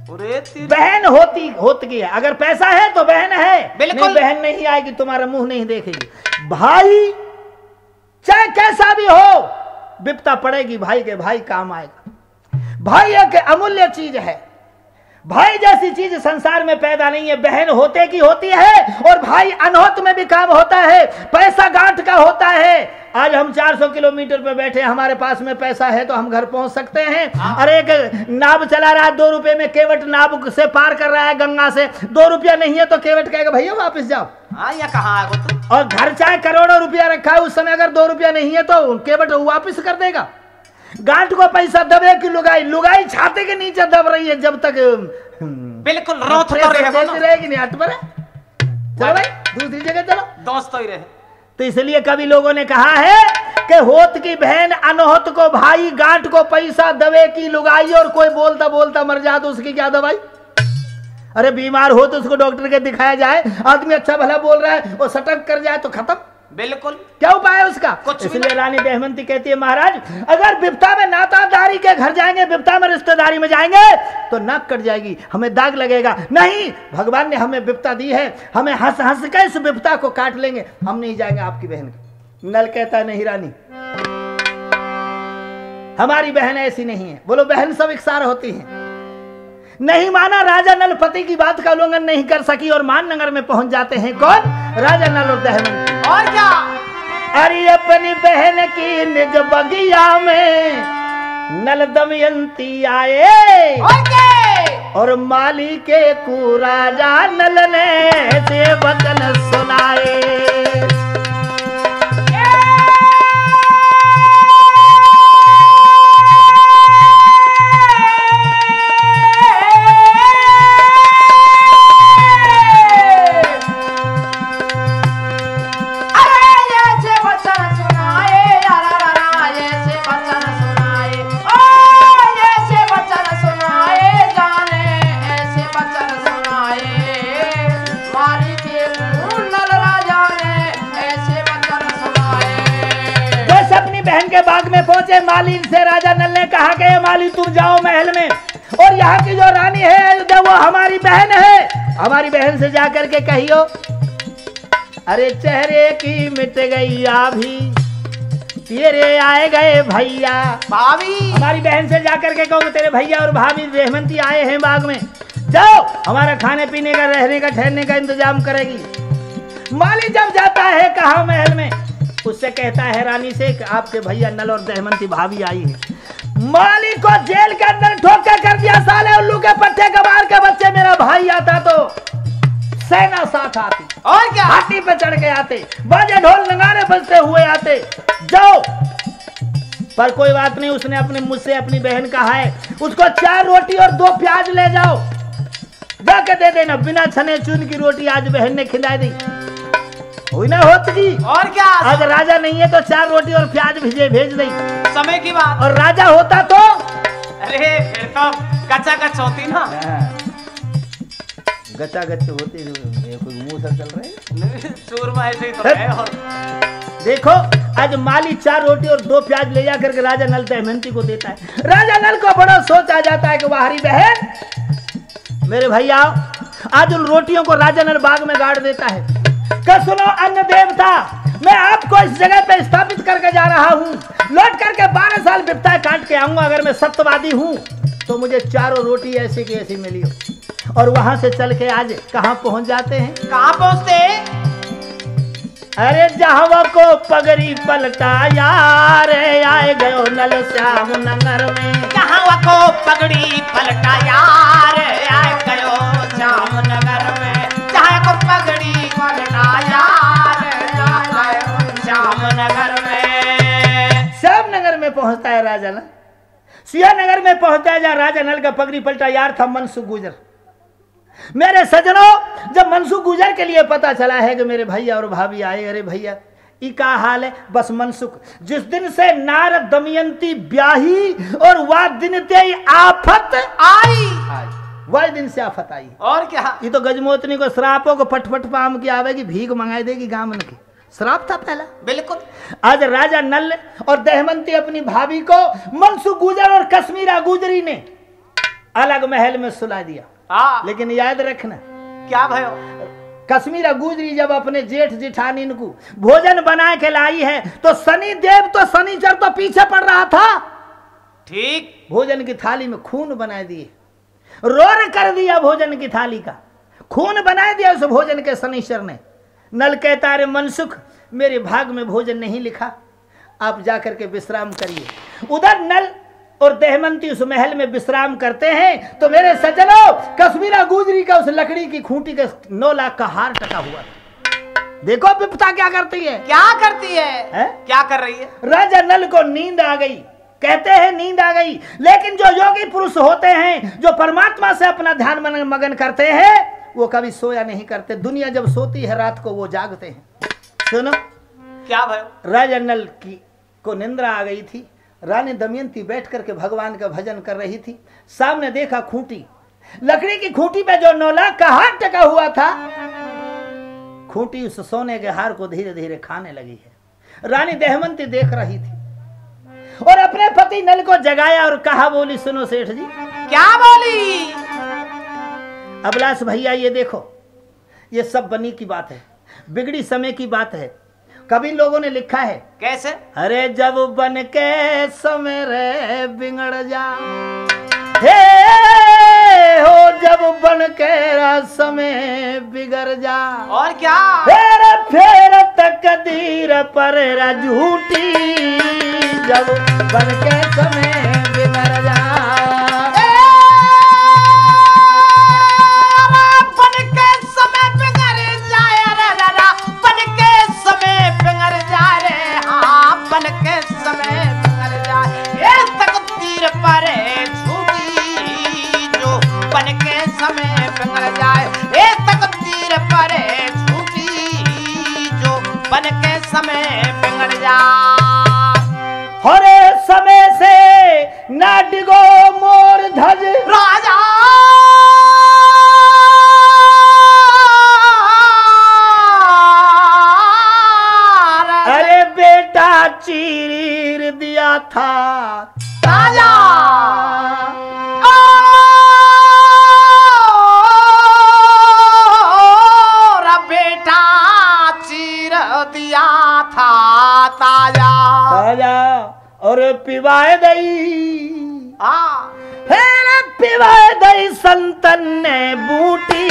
Speaker 1: बहन होत की है, अगर पैसा है तो बहन है,
Speaker 2: बिल्कुल।
Speaker 1: नहीं बहन नहीं आएगी, तुम्हारा मुंह नहीं देखेगी। भाई चाहे कैसा भी हो, विपता पड़ेगी भाई के, भाई काम आएगा। भाई एक अमूल्य चीज है, भाई जैसी चीज संसार में पैदा नहीं है। बहन होते की होती है और भाई अनहोत में भी काम होता है, पैसा गांठ का होता है। आज हम 400 किलोमीटर पे बैठे, हमारे पास में पैसा है तो हम घर पहुंच सकते हैं। और एक नाव चला रहा है 2 रुपए में, केवट नाव से पार कर रहा है गंगा से, 2 रुपया नहीं है तो केवट कहेगा भैया वापस जाओ।
Speaker 2: या कहाँ
Speaker 1: और घर चाहे करोड़ों रुपया रखा है, उस समय अगर 2 रुपया नहीं है तो केवट वापिस कर देगा। गांठ को पैसा दबे की लुगाई छाते के नीचे दब रही है जब तक
Speaker 2: बिल्कुल रोथ तो
Speaker 1: रहेगी नहीं। हट पर चलो भाई दूसरी जगह चलो,
Speaker 2: दोस्त ही रहे।
Speaker 1: तो इसलिए कभी लोगों ने कहा है कि होत की बहन अनहोत को भाई, गांठ को पैसा दबे की लुगाई। और कोई बोलता बोलता मर जाए तो उसकी क्या दवाई? अरे बीमार हो तो उसको डॉक्टर के दिखाया जाए, आदमी अच्छा भला बोल रहा है और सटक कर जाए तो खत्म।
Speaker 2: बिल्कुल,
Speaker 1: क्या उपाय है उसका? इसलिए रानी दमयंती कहती है महाराज अगर विपता में नातादारी के घर जाएंगे, विपता में रिश्तेदारी में जाएंगे तो नाक कट जाएगी, हमें दाग लगेगा। नहीं, भगवान ने हमें विपता दी है, हमें हंस हंस के इस विपता को काट लेंगे, हम नहीं जाएंगे आपकी बहन की। नल कहता नहीं रानी, हमारी बहन ऐसी नहीं है। बोलो बहन सब इकसार होती है। नहीं माना, राजा नल पति की बात का उल्लंघन नहीं कर सकी और माननगर में पहुंच जाते हैं। कौन? राजा नल और दमयंती।
Speaker 2: और क्या?
Speaker 1: अरे अपनी बहन की निज बगिया में नल दमयंती आए और माली के को राजा नल ने से वचन सुनाए। बाग में पहुंचे, माली से राजा नल ने कहा कि माली तुम जाओ महल में और यहाँ की जो रानी है वो हमारी बहन है, हमारी बहन से जाकर के कहियो अरे चेहरे की मिट गई आभी, तेरे आए गए भैया
Speaker 2: भाभी।
Speaker 1: हमारी बहन से जाकर के कहो तेरे भैया और भाभी दमयंती आए हैं बाग में, जाओ हमारा खाने पीने का, रहने का, ठहरने का इंतजाम करेगी। माली जब जाता है कहा महल में, उससे कहता है रानी से कि आपके भैया नल और दमयंती भाभी आई है। माली को जेल के अंदर ठोका कर दिया, साले उल्लू के पट्टे कबार के बच्चे। मेरा भाई आता तो सेना साथ आती
Speaker 2: और क्या,
Speaker 1: हाथी पे चढ़ के आते, बाजे ढोल नगाड़े बजते हुए आते। जाओ, पर कोई बात नहीं, उसने अपने मुझसे अपनी बहन कहा है, उसको 4 रोटी और 2 प्याज ले जाओ, जाके दे देना। बिना छने चून की रोटी आज बहन ने खिला दी, हुई ना होती।
Speaker 2: और क्या,
Speaker 1: अगर राजा नहीं है तो 4 रोटी और प्याज भेज दी,
Speaker 2: समय की बात।
Speaker 1: और राजा होता तो
Speaker 2: अरे फिर तो गचा गच होती ना,
Speaker 1: गचा गच होती। कोई मुंह से चल रहे
Speaker 2: चूरमा ऐसे ही तो है। और
Speaker 1: देखो आज माली 4 रोटी और 2 प्याज ले जाकर के राजा नल दमयंती को देता है। राजा नल को बड़ा सोच आ जाता है कि वाहरी बहन मेरे भैया, आज उन रोटियों को राजा नल बाग में गाड़ देता है। क्या सुनो अन्न देवता, मैं आपको इस जगह पे स्थापित करके जा रहा हूँ, लौट करके 12 साल विपता काट के आऊंगा। अगर मैं सत्यवादी हूँ तो मुझे 4 रोटी ऐसी की ऐसी मिली हो। और वहां से चल के आज कहाँ पहुंच जाते हैं?
Speaker 2: कहाँ पहुंचते?
Speaker 1: अरे जहां को पगड़ी पलटा यार आए गयो नल श्याम नगर में,
Speaker 2: जहां को पगड़ी पलटा यार आए गयो श्याम नगर में, जहां को पगड़ी पलटा यार आए श्याम नगर में।
Speaker 1: श्याम नगर में पहुंचता है राजा नल। सिया नगर में पहुंचता है जहां राजा नल का पगड़ी पलटा यार था मनसुख गुजर। मेरे सजनों, जब मनसुख गुजर के लिए पता चला है कि मेरे भैया और भाभी आए, अरे भैया ई का हाल है? बस मनसुख, जिस दिन से नारद दमयंती ब्याही और वह दिन ते आफत आई, वही दिन से आफत आई।
Speaker 2: और क्या?
Speaker 1: ये तो गजमोतनी को श्रापों को फटफट पाम की आवेगी, भीख मंगाई देगी गामन की। श्राप था पहला।
Speaker 2: बिल्कुल।
Speaker 1: आज राजा नल और दहमंती अपनी भाभी को मनसुख गुजर और कश्मीरा गुजरी ने अलग महल में सुला दिया।
Speaker 2: हाँ।
Speaker 1: लेकिन याद रखना,
Speaker 2: क्या भयो?
Speaker 1: कश्मीरा गुजरी जब अपने जेठ जेठानी को भोजन बना के लाई है तो शनि देव तो शनिचर तो पीछे पड़ रहा था।
Speaker 2: ठीक।
Speaker 1: भोजन की थाली में खून बना दिए, रोर कर दिया भोजन की थाली का, खून बना दिया उस भोजन के शनिचर ने। नल कहता रे मनसुख, मेरे भाग में भोजन नहीं लिखा, आप जाकर के विश्राम करिए। उधर नल और दहमंती उस महल में विश्राम करते हैं तो मेरे सज्जनों, कश्मीरा गुजरी का उस लकड़ी की खूंटी के 9 लाख का हार टका हुआ था। देखो विपता क्या करती है।
Speaker 2: क्या करती है? क्या कर रही है?
Speaker 1: राजा नल को नींद आ गई, कहते हैं नींद आ गई, लेकिन जो योगी पुरुष होते हैं, जो परमात्मा से अपना ध्यान मगन करते हैं, वो कभी सोया नहीं करते। दुनिया जब सोती है रात को वो जागते हैं। सुनो
Speaker 2: क्या भयो?
Speaker 1: राजा नल की को निंद्रा आ गई थी। रानी दमयंती बैठ करके भगवान का भजन कर रही थी। सामने देखा खूंटी, लकड़ी की खूंटी पे जो 9 लाख का हार टका हुआ था, खूंटी उस सोने के हार को धीरे धीरे खाने लगी है। रानी दहमंती देख रही थी और अपने पति नल को जगाया और कहा, बोली सुनो सेठ जी।
Speaker 2: क्या बोली?
Speaker 1: अभिलाष भैया ये देखो, ये सब बनी की बात है, बिगड़ी समय की बात है। कभी लोगों ने लिखा है
Speaker 2: कैसे?
Speaker 1: अरे जब बन के समय रे बिगड़ जा, हे हो जब बन के समय बिगड़ जा।
Speaker 2: और क्या?
Speaker 1: फेर तकदीर पर झूठी, जब बन के समय बिगड़ जा। हरे समय से ना डिगो मोर धज
Speaker 2: राजा,
Speaker 1: अरे बेटा चीर दिया था
Speaker 2: राजा। बेटा चीर दिया था ताजा
Speaker 1: ताजा और पिवाए दई, फिर पिवाए दई संतन ने बूटी,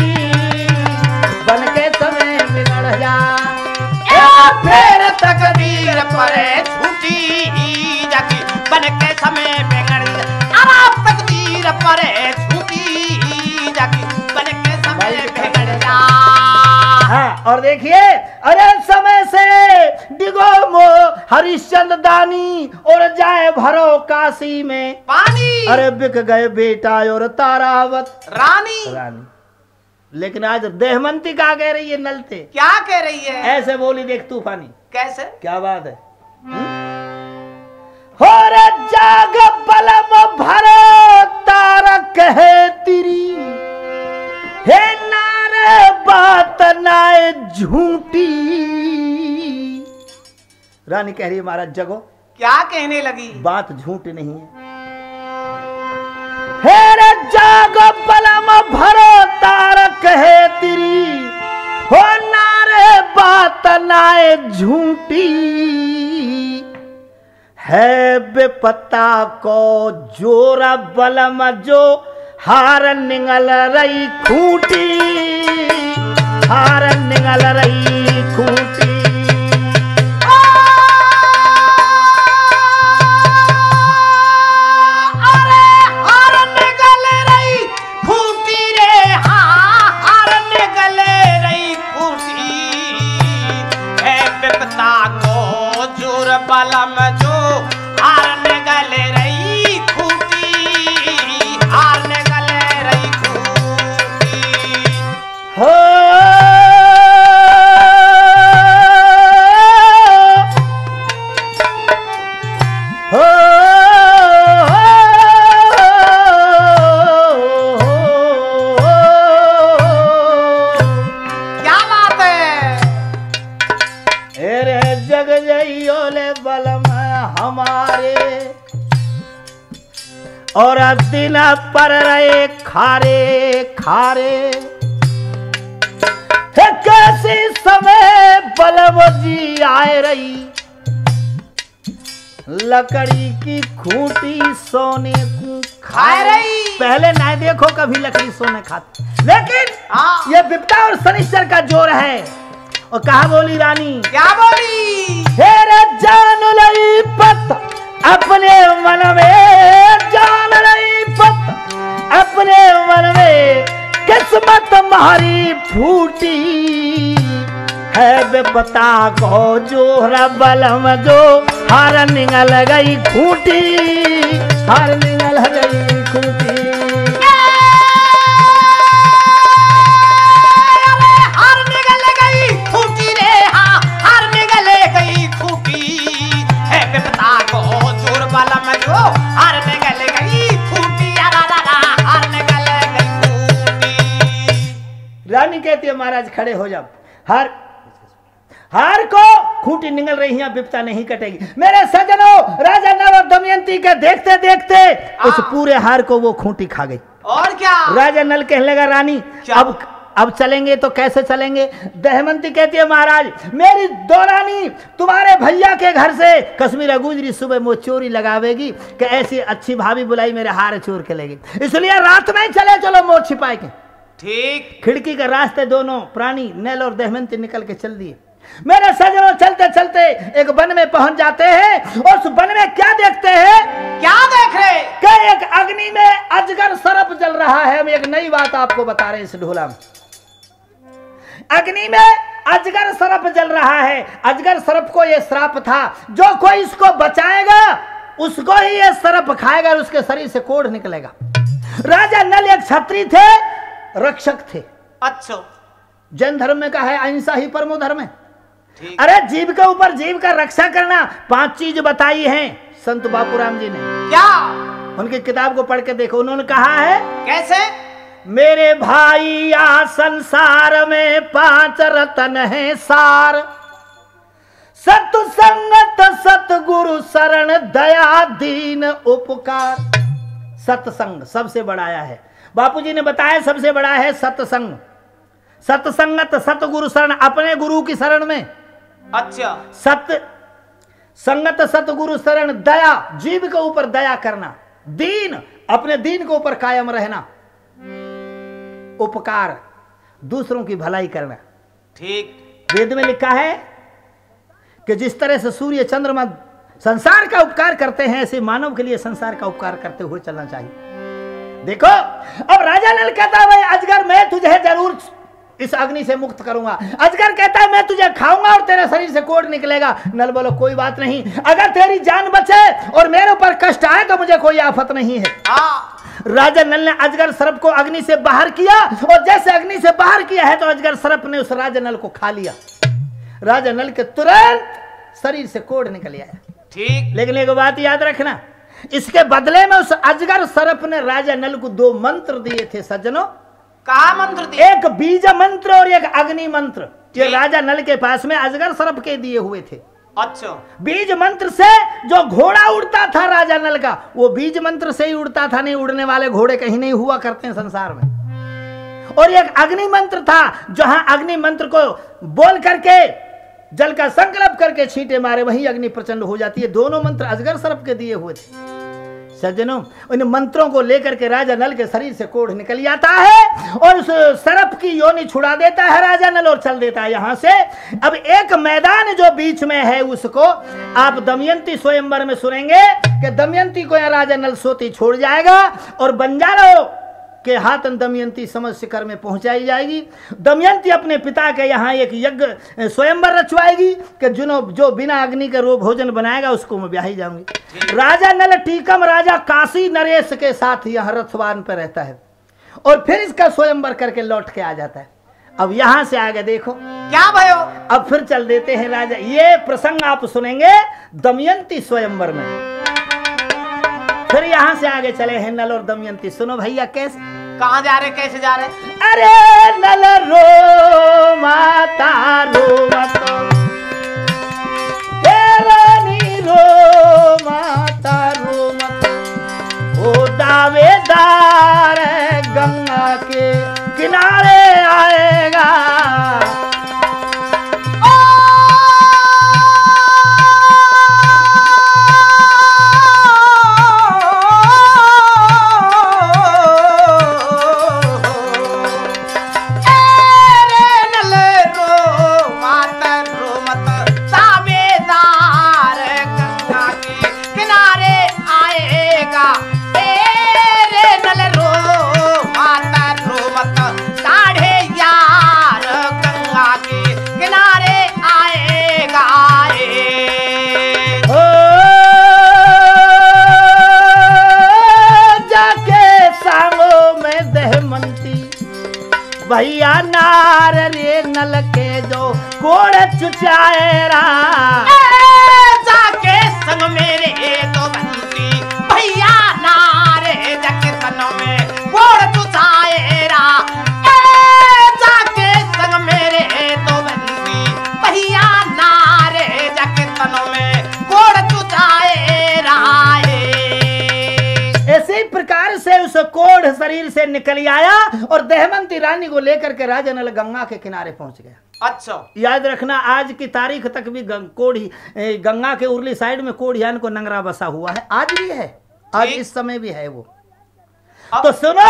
Speaker 1: बन के समय बिगड़ जा।
Speaker 2: फिर तकदीर पर झूठी जाके बन के समय बिगड़ जा। तकदीर पर झूठी जाके बन के समय बिगड़ जा।
Speaker 1: हाँ, और देखिए, अरे समय से डिगो मो हरिश्चंद्र दानी और जाए भरो काशी में
Speaker 2: पानी।
Speaker 1: अरे बिक गए बेटा और तारावत
Speaker 2: रानी।
Speaker 1: लेकिन आज देहमंती क्या कह रही है नलते?
Speaker 2: क्या कह रही है?
Speaker 1: ऐसे बोली देख तूफानी।
Speaker 2: कैसे?
Speaker 1: क्या बात है? हो रे जाग बलम भरो तारक है तेरी, हे नारे बात नाए झूठी। रानी कह रही है महाराज जगो।
Speaker 2: क्या कहने लगी?
Speaker 1: बात झूठ नहीं है। हे रे जागो बलम भरो तारक है तेरी, हो नारे बात नाए झूठी। है बेपता को जोरा बलम जो हार निगल रही खूंटी, हार निगल रही खूंटी।
Speaker 2: बलम जो हार निगल रही खूंटी, हार निगल रही खूंटी।
Speaker 1: हमारे, और दिन पर रहे खारे खारे। कैसी समय बलव जी आए रही, लकड़ी की खूंटी सोने को खाए रही। पहले ना देखो कभी लकड़ी सोने खाती, लेकिन ये विपदा और शनिश्चर का जोर है। और कहा बोली रानी,
Speaker 2: क्या बोली?
Speaker 1: हेरे जान लई पत अपने मन में, जान लई पत अपने मन में, किस्मत मारी फूटी है विपता को जोहरा बलम जो हार निगल गई खूंटी, हार निगल गई खूंटी।
Speaker 2: हार निगल गई खूंटी रे, हाँ हार निगल गई खूंटी है विपता को जोर बलम जो हार निगल गई खूंटी, हार निगल गई खूंटी।
Speaker 1: रानी कहती है महाराज खड़े हो जाओ, हार को खूंटी निगल रही है, विपता नहीं कटेगी। मेरे सज्जनों, राजा नल और दमयंती के देखते देखते उस पूरे हार को वो खूंटी खा गई।
Speaker 2: और क्या?
Speaker 1: राजा नल कहने लगा रानी अब चलेंगे तो कैसे चलेंगे? दमयंती कहती है महाराज मेरी दो रानी तुम्हारे भैया के घर से कश्मीर गुजरी, सुबह मुझ चोरी लगावेगी कि ऐसी अच्छी भाभी बुलाई मेरे हार चोर के लेगी, इसलिए रात में चले चलो मोर छिपाए के।
Speaker 2: ठीक।
Speaker 1: खिड़की के रास्ते दोनों प्राणी नल और दमयंती निकल के चल दिए। मेरे सज्जनों चलते चलते एक वन में पहुंच जाते हैं, और उस वन में क्या देखते हैं?
Speaker 2: क्या देख रहे?
Speaker 1: कि एक अग्नि में अजगर सर्प जल रहा है। हम एक नई बात आपको बता रहे हैं इस ढोला में। अग्नि में अजगर सर्प जल रहा है। अजगर सर्प को यह श्राप था, जो कोई इसको बचाएगा उसको ही यह सर्प खाएगा और उसके शरीर से कोढ़ निकलेगा। राजा नल एक क्षत्रिय थे, रक्षक थे।
Speaker 2: अच्छा।
Speaker 1: जैन धर्म में कहा है अहिंसा ही परमो धर्म है। अरे जीव के ऊपर जीव का रक्षा करना, 5 चीज बताई हैं संत बापूराम जी ने।
Speaker 2: क्या?
Speaker 1: उनकी किताब को पढ़ के देखो, उन्होंने कहा है कैसे? मेरे भाई या संसार में 5 रतन है सार, सत्संगत सतगुरु शरण दया दीन उपकार। सत्संग सबसे बड़ा है, बापूजी ने बताया सबसे बड़ा है सत्संग। सत्संगत सतगुरु शरण, अपने गुरु की शरण में।
Speaker 2: अच्छा।
Speaker 1: सत संगत सतगुरु शरण, दया जीव के ऊपर दया करना, दीन अपने दीन के ऊपर कायम रहना, उपकार दूसरों की भलाई करना।
Speaker 2: ठीक।
Speaker 1: वेद में लिखा है कि जिस तरह से सूर्य चंद्रमा संसार का उपकार करते हैं, ऐसे मानव के लिए संसार का उपकार करते हुए चलना चाहिए। देखो अब राजा नल कहता है भाई अजगर मैं तुझे जरूर इस अग्नि से मुक्त करूंगा। अजगर कहता है मैं तुझे खाऊंगा और तेरे शरीर से कोढ़ निकलेगा। नल बोलो कोई बात नहीं, अगर तेरी जान बचे और मेरे ऊपर कष्ट आए तो मुझे कोई आफत नहीं है। राजा नल ने अजगर सर्प को अग्नि से बाहर किया, और जैसे अग्नि से बाहर किया है तो अजगर सर्प ने उस राजा नल को खा लिया। राजा नल के तुरंत शरीर से कोढ़ निकल आया।
Speaker 2: ठीक।
Speaker 1: लेकिन एक बात याद रखना, इसके बदले में उस अजगर सर्प ने राजा नल को 2 मंत्र दिए थे सज्जनों।
Speaker 2: क्या मंत्र दिए?
Speaker 1: एक बीज मंत्र और एक अग्नि मंत्र। ये राजा नल के पास में अजगर सर्प के दिए हुए थे।
Speaker 2: अच्छा।
Speaker 1: बीज मंत्र से जो घोड़ा उड़ता था राजा नल का, वो बीज मंत्र से ही उड़ता था, नहीं उड़ने वाले घोड़े कहीं नहीं हुआ करते हैं संसार में। और एक अग्नि मंत्र था, जहां अग्नि मंत्र को बोल करके जल का संकल्प करके छींटे मारे वहीं अग्नि प्रचंड हो जाती है। दोनों मंत्र अजगर सर्प के दिए हुए थे। सज्जनों उन मंत्रों को लेकर के राजा नल के शरीर से कोढ़ निकल जाता है और उस सर्प की योनि छुड़ा देता है राजा नल और चल देता है यहां से। अब एक मैदान जो बीच में है उसको आप दमयंती स्वयंवर में सुनेंगे कि दमयंती को यहाँ राजा नल सोती छोड़ जाएगा और बंजारों के हाथ दमयंती समझ शिखर में पहुंचाई जाएगी। दमयंती अपने पिता के यहाँ एक यज्ञ स्वयंवर रचवाएगी कि जो बिना अग्नि के रो भोजन बनाएगा उसको मैं ब्याही जाऊंगी। राजा नल टीकम राजा काशी नरेश के साथ यहाँ रथवान पर रहता है और फिर इसका स्वयंवर करके लौट के आ जाता है। अब यहां से आगे देखो
Speaker 2: क्या भयो।
Speaker 1: अब फिर चल देते हैं राजा, ये प्रसंग आप सुनेंगे दमयंती स्वयंवर में। फिर यहां से आगे चले हैं नल और दमयंती। सुनो भैया कैसे,
Speaker 2: कहां जा रहे, कैसे जा रहे?
Speaker 1: अरे नल रो माता रो मत, रानी रो बार रे नल के जो कोड़ चुचाएरा
Speaker 2: जाके संग मेरे तो बंसी भैया नारे जाके सन में कोड़ चुचाएरा जाके संग मेरे तो बंसी भैया नारे जाके सन में कोड़ चुचाएरा।
Speaker 1: इसी प्रकार से उस कोढ़ शरीर से निकल आया और दहमंती रानी को लेकर के राजा नल गंगा के किनारे पहुंच गया।
Speaker 2: अच्छा,
Speaker 1: याद रखना आज की तारीख तक भी कोढ़ी गंगा के उरली साइड में कोढ़ियान को नंगरा बसा हुआ है, आज भी है, आज इस समय भी है वो। तो सुनो,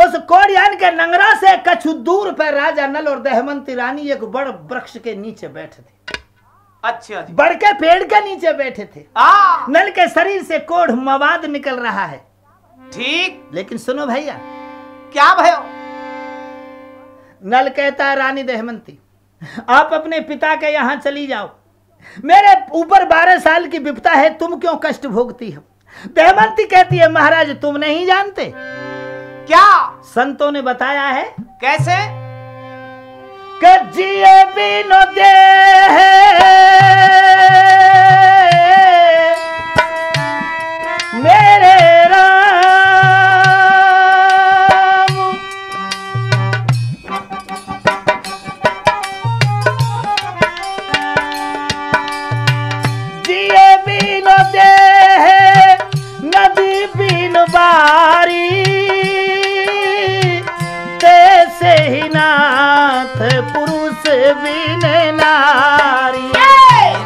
Speaker 1: उस कोढ़ियान के नंगरा से कछु दूर पर राजा नल और दहमंती रानी एक बड़ वृक्ष के नीचे बैठे थे।
Speaker 2: अच्छा,
Speaker 1: बड़ के पेड़ के नीचे बैठे थे। नल के शरीर से कोढ़ मवाद निकल रहा है।
Speaker 2: ठीक,
Speaker 1: लेकिन सुनो भैया,
Speaker 2: क्या भयो?
Speaker 1: नल कहता है रानी दहमंती, आप अपने पिता के यहां चली जाओ, मेरे ऊपर 12 साल की विपदा है, तुम क्यों कष्ट भोगती हो? दहमंती कहती है महाराज तुम नहीं जानते,
Speaker 2: क्या
Speaker 1: संतों ने बताया है
Speaker 2: कैसे
Speaker 1: कि जिए बिनो दे मेरे बारी तैसे ही नाथ पुरुष बिन नारी।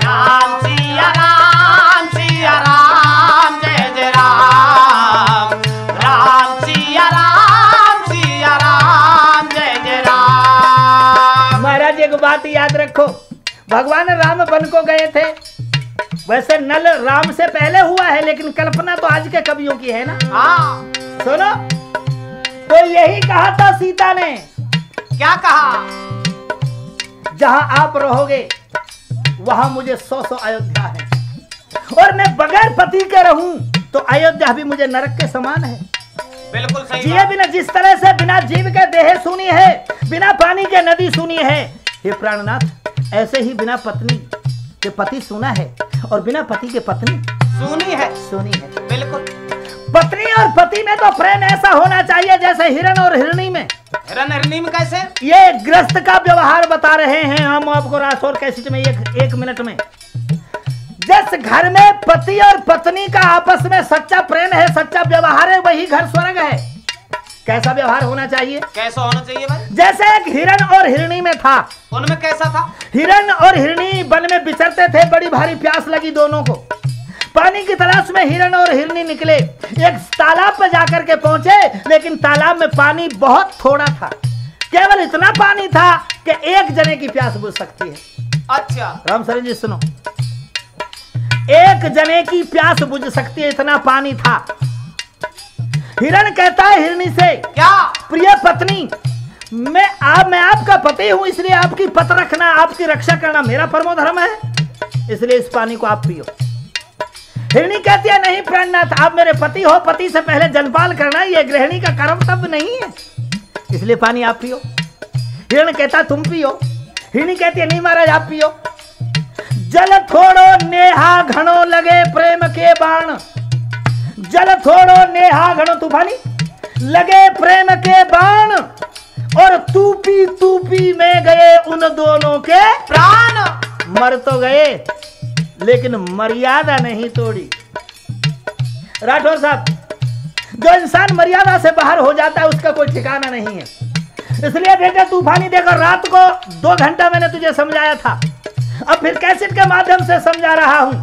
Speaker 2: राम सिया राम सिया राम जय जय राम, राम सिया राम सिया राम जय जय राम।
Speaker 1: महाराज एक बात याद रखो, भगवान राम वन को गए थे, वैसे नल राम से पहले हुआ है, लेकिन कल्पना तो आज के कवियों की है ना।
Speaker 2: हाँ,
Speaker 1: सुनो, तो यही कहा था सीता ने,
Speaker 2: क्या कहा?
Speaker 1: जहां आप रहोगे वहां मुझे 100 अयोध्या है, और मैं बगैर पति के रहूं तो अयोध्या भी मुझे नरक के समान है।
Speaker 2: बिल्कुल सही।
Speaker 1: जिए बिना, जिस तरह से बिना जीव के देह सुनी है, बिना पानी के नदी सुनी है, हे प्राणनाथ ऐसे ही बिना पत्नी के पति सुना है और बिना पति के पत्नी
Speaker 2: सुनी है। बिल्कुल।
Speaker 1: पत्नी और पति में तो प्रेम ऐसा होना चाहिए जैसे हिरण और हिरणी में।
Speaker 2: हिरण हिरणी में कैसे?
Speaker 1: ये गृहस्थ का व्यवहार बता रहे हैं हम आपको रासोर कैसेट में एक मिनट में। जिस घर में पति और पत्नी का आपस में सच्चा प्रेम है, सच्चा व्यवहार है, वही घर स्वर्ग है। कैसा व्यवहार होना चाहिए?
Speaker 2: कैसा होना चाहिए भाई?
Speaker 1: जैसे एक हिरण और हिरणी में था।
Speaker 2: उनमें कैसा था? हिरण
Speaker 1: और हिरणी वन में विचरते थे, बड़ी भारी प्यास लगी दोनों को। पानी की तलाश में हिरण और हिरणी निकले, एक तालाब पर जाकर के पहुंचे, लेकिन तालाब में पानी बहुत थोड़ा था, केवल इतना पानी था कि एक जने की प्यास बुझ सकती है।
Speaker 2: अच्छा
Speaker 1: राम शरण जी सुनो, एक जने की प्यास बुझ सकती है, इतना पानी था। हिरण कहता है हिरणी से,
Speaker 2: क्या
Speaker 1: प्रिय पत्नी, मैं आपका पति हूं, इसलिए आपकी पत रखना, आपकी रक्षा करना मेरा परमो धर्म है, इसलिए इस पानी को आप पियो। हिरणी कहती है नहीं प्राणनाथ, आप मेरे पति हो, पति से पहले जलपान करना ये गृहिणी का कर्तव्य नहीं है, इसलिए पानी आप पियो। हिरण कहता तुम पियो। हिरणी कहती है नहीं महाराज आप पियो। जल थोड़ो नेहा घणो लगे प्रेम के बाण, जल थोड़ो नेहा घणो तूफानी लगे प्रेम के बाण, और तूपी में गए उन दोनों के
Speaker 2: प्राण।
Speaker 1: मर तो गए लेकिन मर्यादा नहीं तोड़ी। राठौर साहब, जो इंसान मर्यादा से बाहर हो जाता है उसका कोई ठिकाना नहीं है। इसलिए बेटे तूफानी देखो, रात को 2 घंटा मैंने तुझे समझाया था, अब फिर कैसेट के माध्यम से समझा रहा हूं।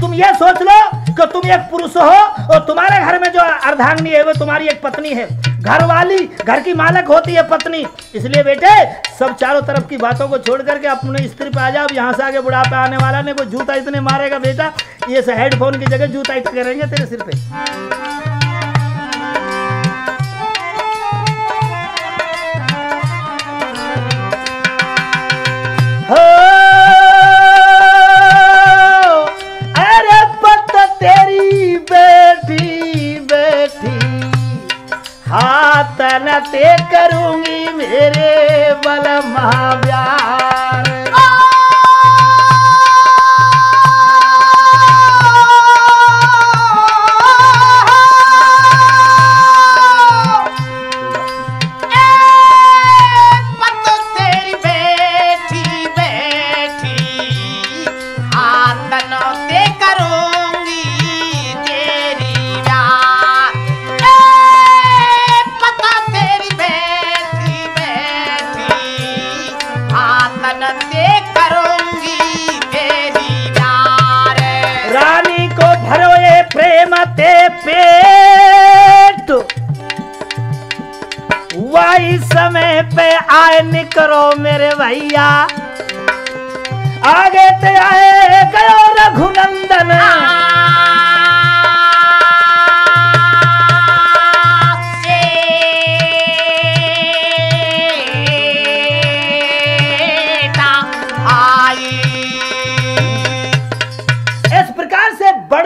Speaker 1: तुम ये सोच लो कि तुम एक पुरुष हो और तुम्हारे घर में जो अर्धांगिनी है वो तुम्हारी एक पत्नी है, घरवाली, घर की मालक होती है पत्नी। इसलिए बेटे सब चारों तरफ की बातों को छोड़ करके अपने स्त्री पे आ जाओ। यहाँ से आगे बुढ़ापा आने वाला ने कोई जूता इतने मारेगा बेटा, ये से हेडफोन की जगह जूता इतने करेंगे तेरे सिर पे। हाथ न ते करूंगी मेरे बलमा,
Speaker 2: ते करूंगी तेरी प्यार।
Speaker 1: रानी को भरो ये प्रेम ते पेट, वही समय पे आए निकरो मेरे भैया, आगे ते आए गयो रघुनंदन।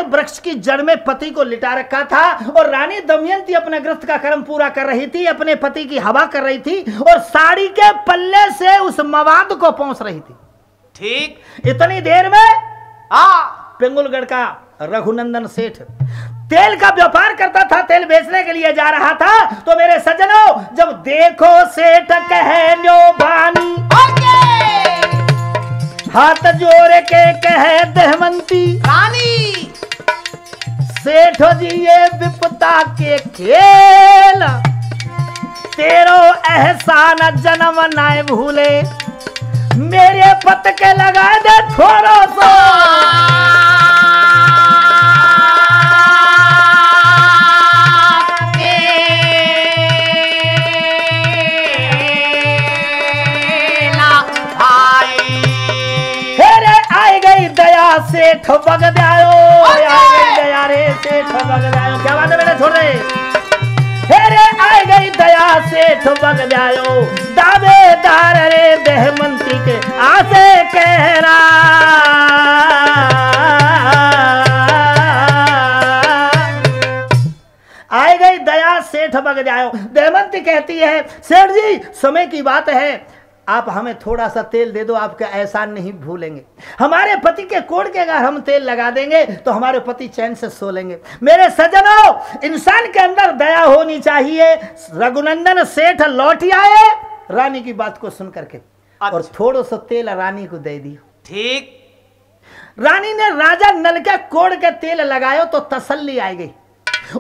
Speaker 1: वृक्ष की जड़ में पति को लिटा रखा था और रानी दमयंती अपने ग्रस्त का कर्म पूरा कर रही थी, अपने पति की हवा कर रही थी और साड़ी के पल्ले से उस मवाद को पहुंच रही थी।
Speaker 2: ठीक
Speaker 1: इतनी देर में पिंगुलगढ़ का रघुनंदन सेठ तेल का व्यापार करता था, तेल बेचने के लिए जा रहा था। तो मेरे सज्जनों, जब देखो सेठ कहनो बानी, हाथ जोड़ के कहे दमयंती रानी, सेठ जी ये विपता के खेल, तेरो एहसान जन्म नाय भूले, मेरे पत के लगा दे थोड़ा सा। सेठ बग जायो, दया रे सेठ बग जायो, क्या बात है बेटा, छोड़ रहे हेरे आ गई दया सेठ बग जायो, दावेदार रे दमयंती के आसे कहरा। आ गई दया सेठ बग जायो। दमयंती कहती है सेठ जी समय की बात है, आप हमें थोड़ा सा तेल दे दो, आपका एहसान नहीं भूलेंगे। हमारे पति के कोड़ के अगर हम तेल लगा देंगे तो हमारे पति चैन से सो लेंगे। मेरे सज्जनों, इंसान के अंदर दया होनी चाहिए। रघुनंदन सेठ लौट आए रानी की बात को सुन करके और थोड़ा सा तेल रानी को दे दिया।
Speaker 2: ठीक,
Speaker 1: रानी ने राजा नल के कोड़ के तेल लगायो तो तसल्ली आ गई।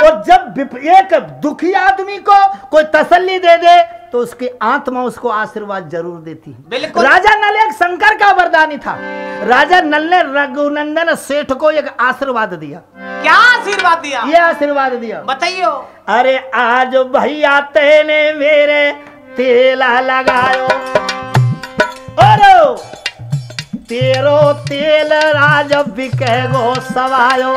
Speaker 1: और जब एक दुखी आदमी को कोई तसल्ली दे दे तो उसकी आत्मा उसको आशीर्वाद जरूर देती है। राजा नल एक शंकर का वरदानी था। राजा नल ने रघुनंदन सेठ को एक आशीर्वाद दिया।
Speaker 2: क्या आशीर्वाद दिया?
Speaker 1: ये आशीर्वाद दिया,
Speaker 2: बताइयो।
Speaker 1: अरे आज भैया तेने मेरे तेला लगायो और तेरो तेल राज बिके गो सवायो,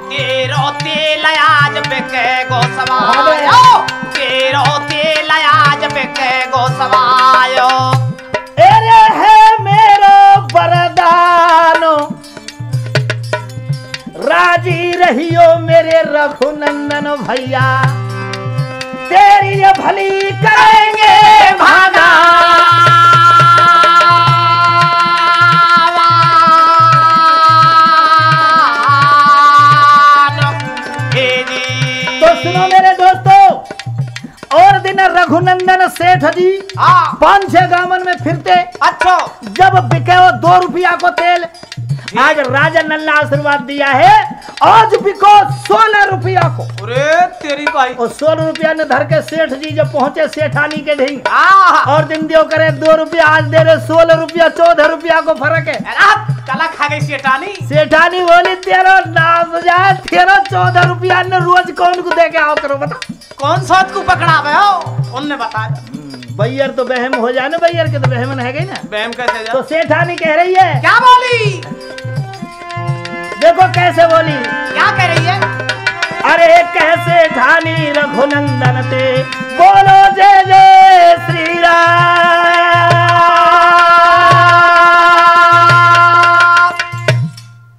Speaker 2: तेरो तेल आज बिके गो सवायो, तेरो तेल आज बिके गो सवायो।
Speaker 1: अरे है मेरो वरदानो, राजी रहियो मेरे रघुनंदन भैया, तेरी ये भली करेंगे भागा। सुनो मेरे दोस्तों, और दिन रघुनंदन सेठ जी 5-6 गांवन में फिरते।
Speaker 2: अच्छा,
Speaker 1: जब बिके वो 2 रुपया को तेल, आज राजा नल ने आशीर्वाद दिया है आज बिको 16 रुपया को।
Speaker 2: अरे तेरी भाई,
Speaker 1: और 16 रुपया ने धर के सेठ जी जब पहुंचे सेठानी के ढींग और दिन दियो करे 2 रुपया, आज दे रहे 16 रुपया, 14 रुपया को फर्क है।
Speaker 2: कला खा गई सेठानी।
Speaker 1: सेठानी बोली तेरा नाम जाए, तेरा 14 रुपया ने रोज कौन को दे के आओ करो, बता
Speaker 2: कौन सौत को पकड़ा हो? उनने बताया
Speaker 1: बैयर तो बहम हो जाए ना, बैयर के तो बहमन है गई ना।
Speaker 2: बहम कैसे जा?
Speaker 1: तो सेठानी कह रही है,
Speaker 2: क्या बोली?
Speaker 1: देखो कैसे बोली,
Speaker 2: क्या कह रही है?
Speaker 1: अरे कैसे ठानी रघुनंदन ते, बोलो जय जय श्री राम।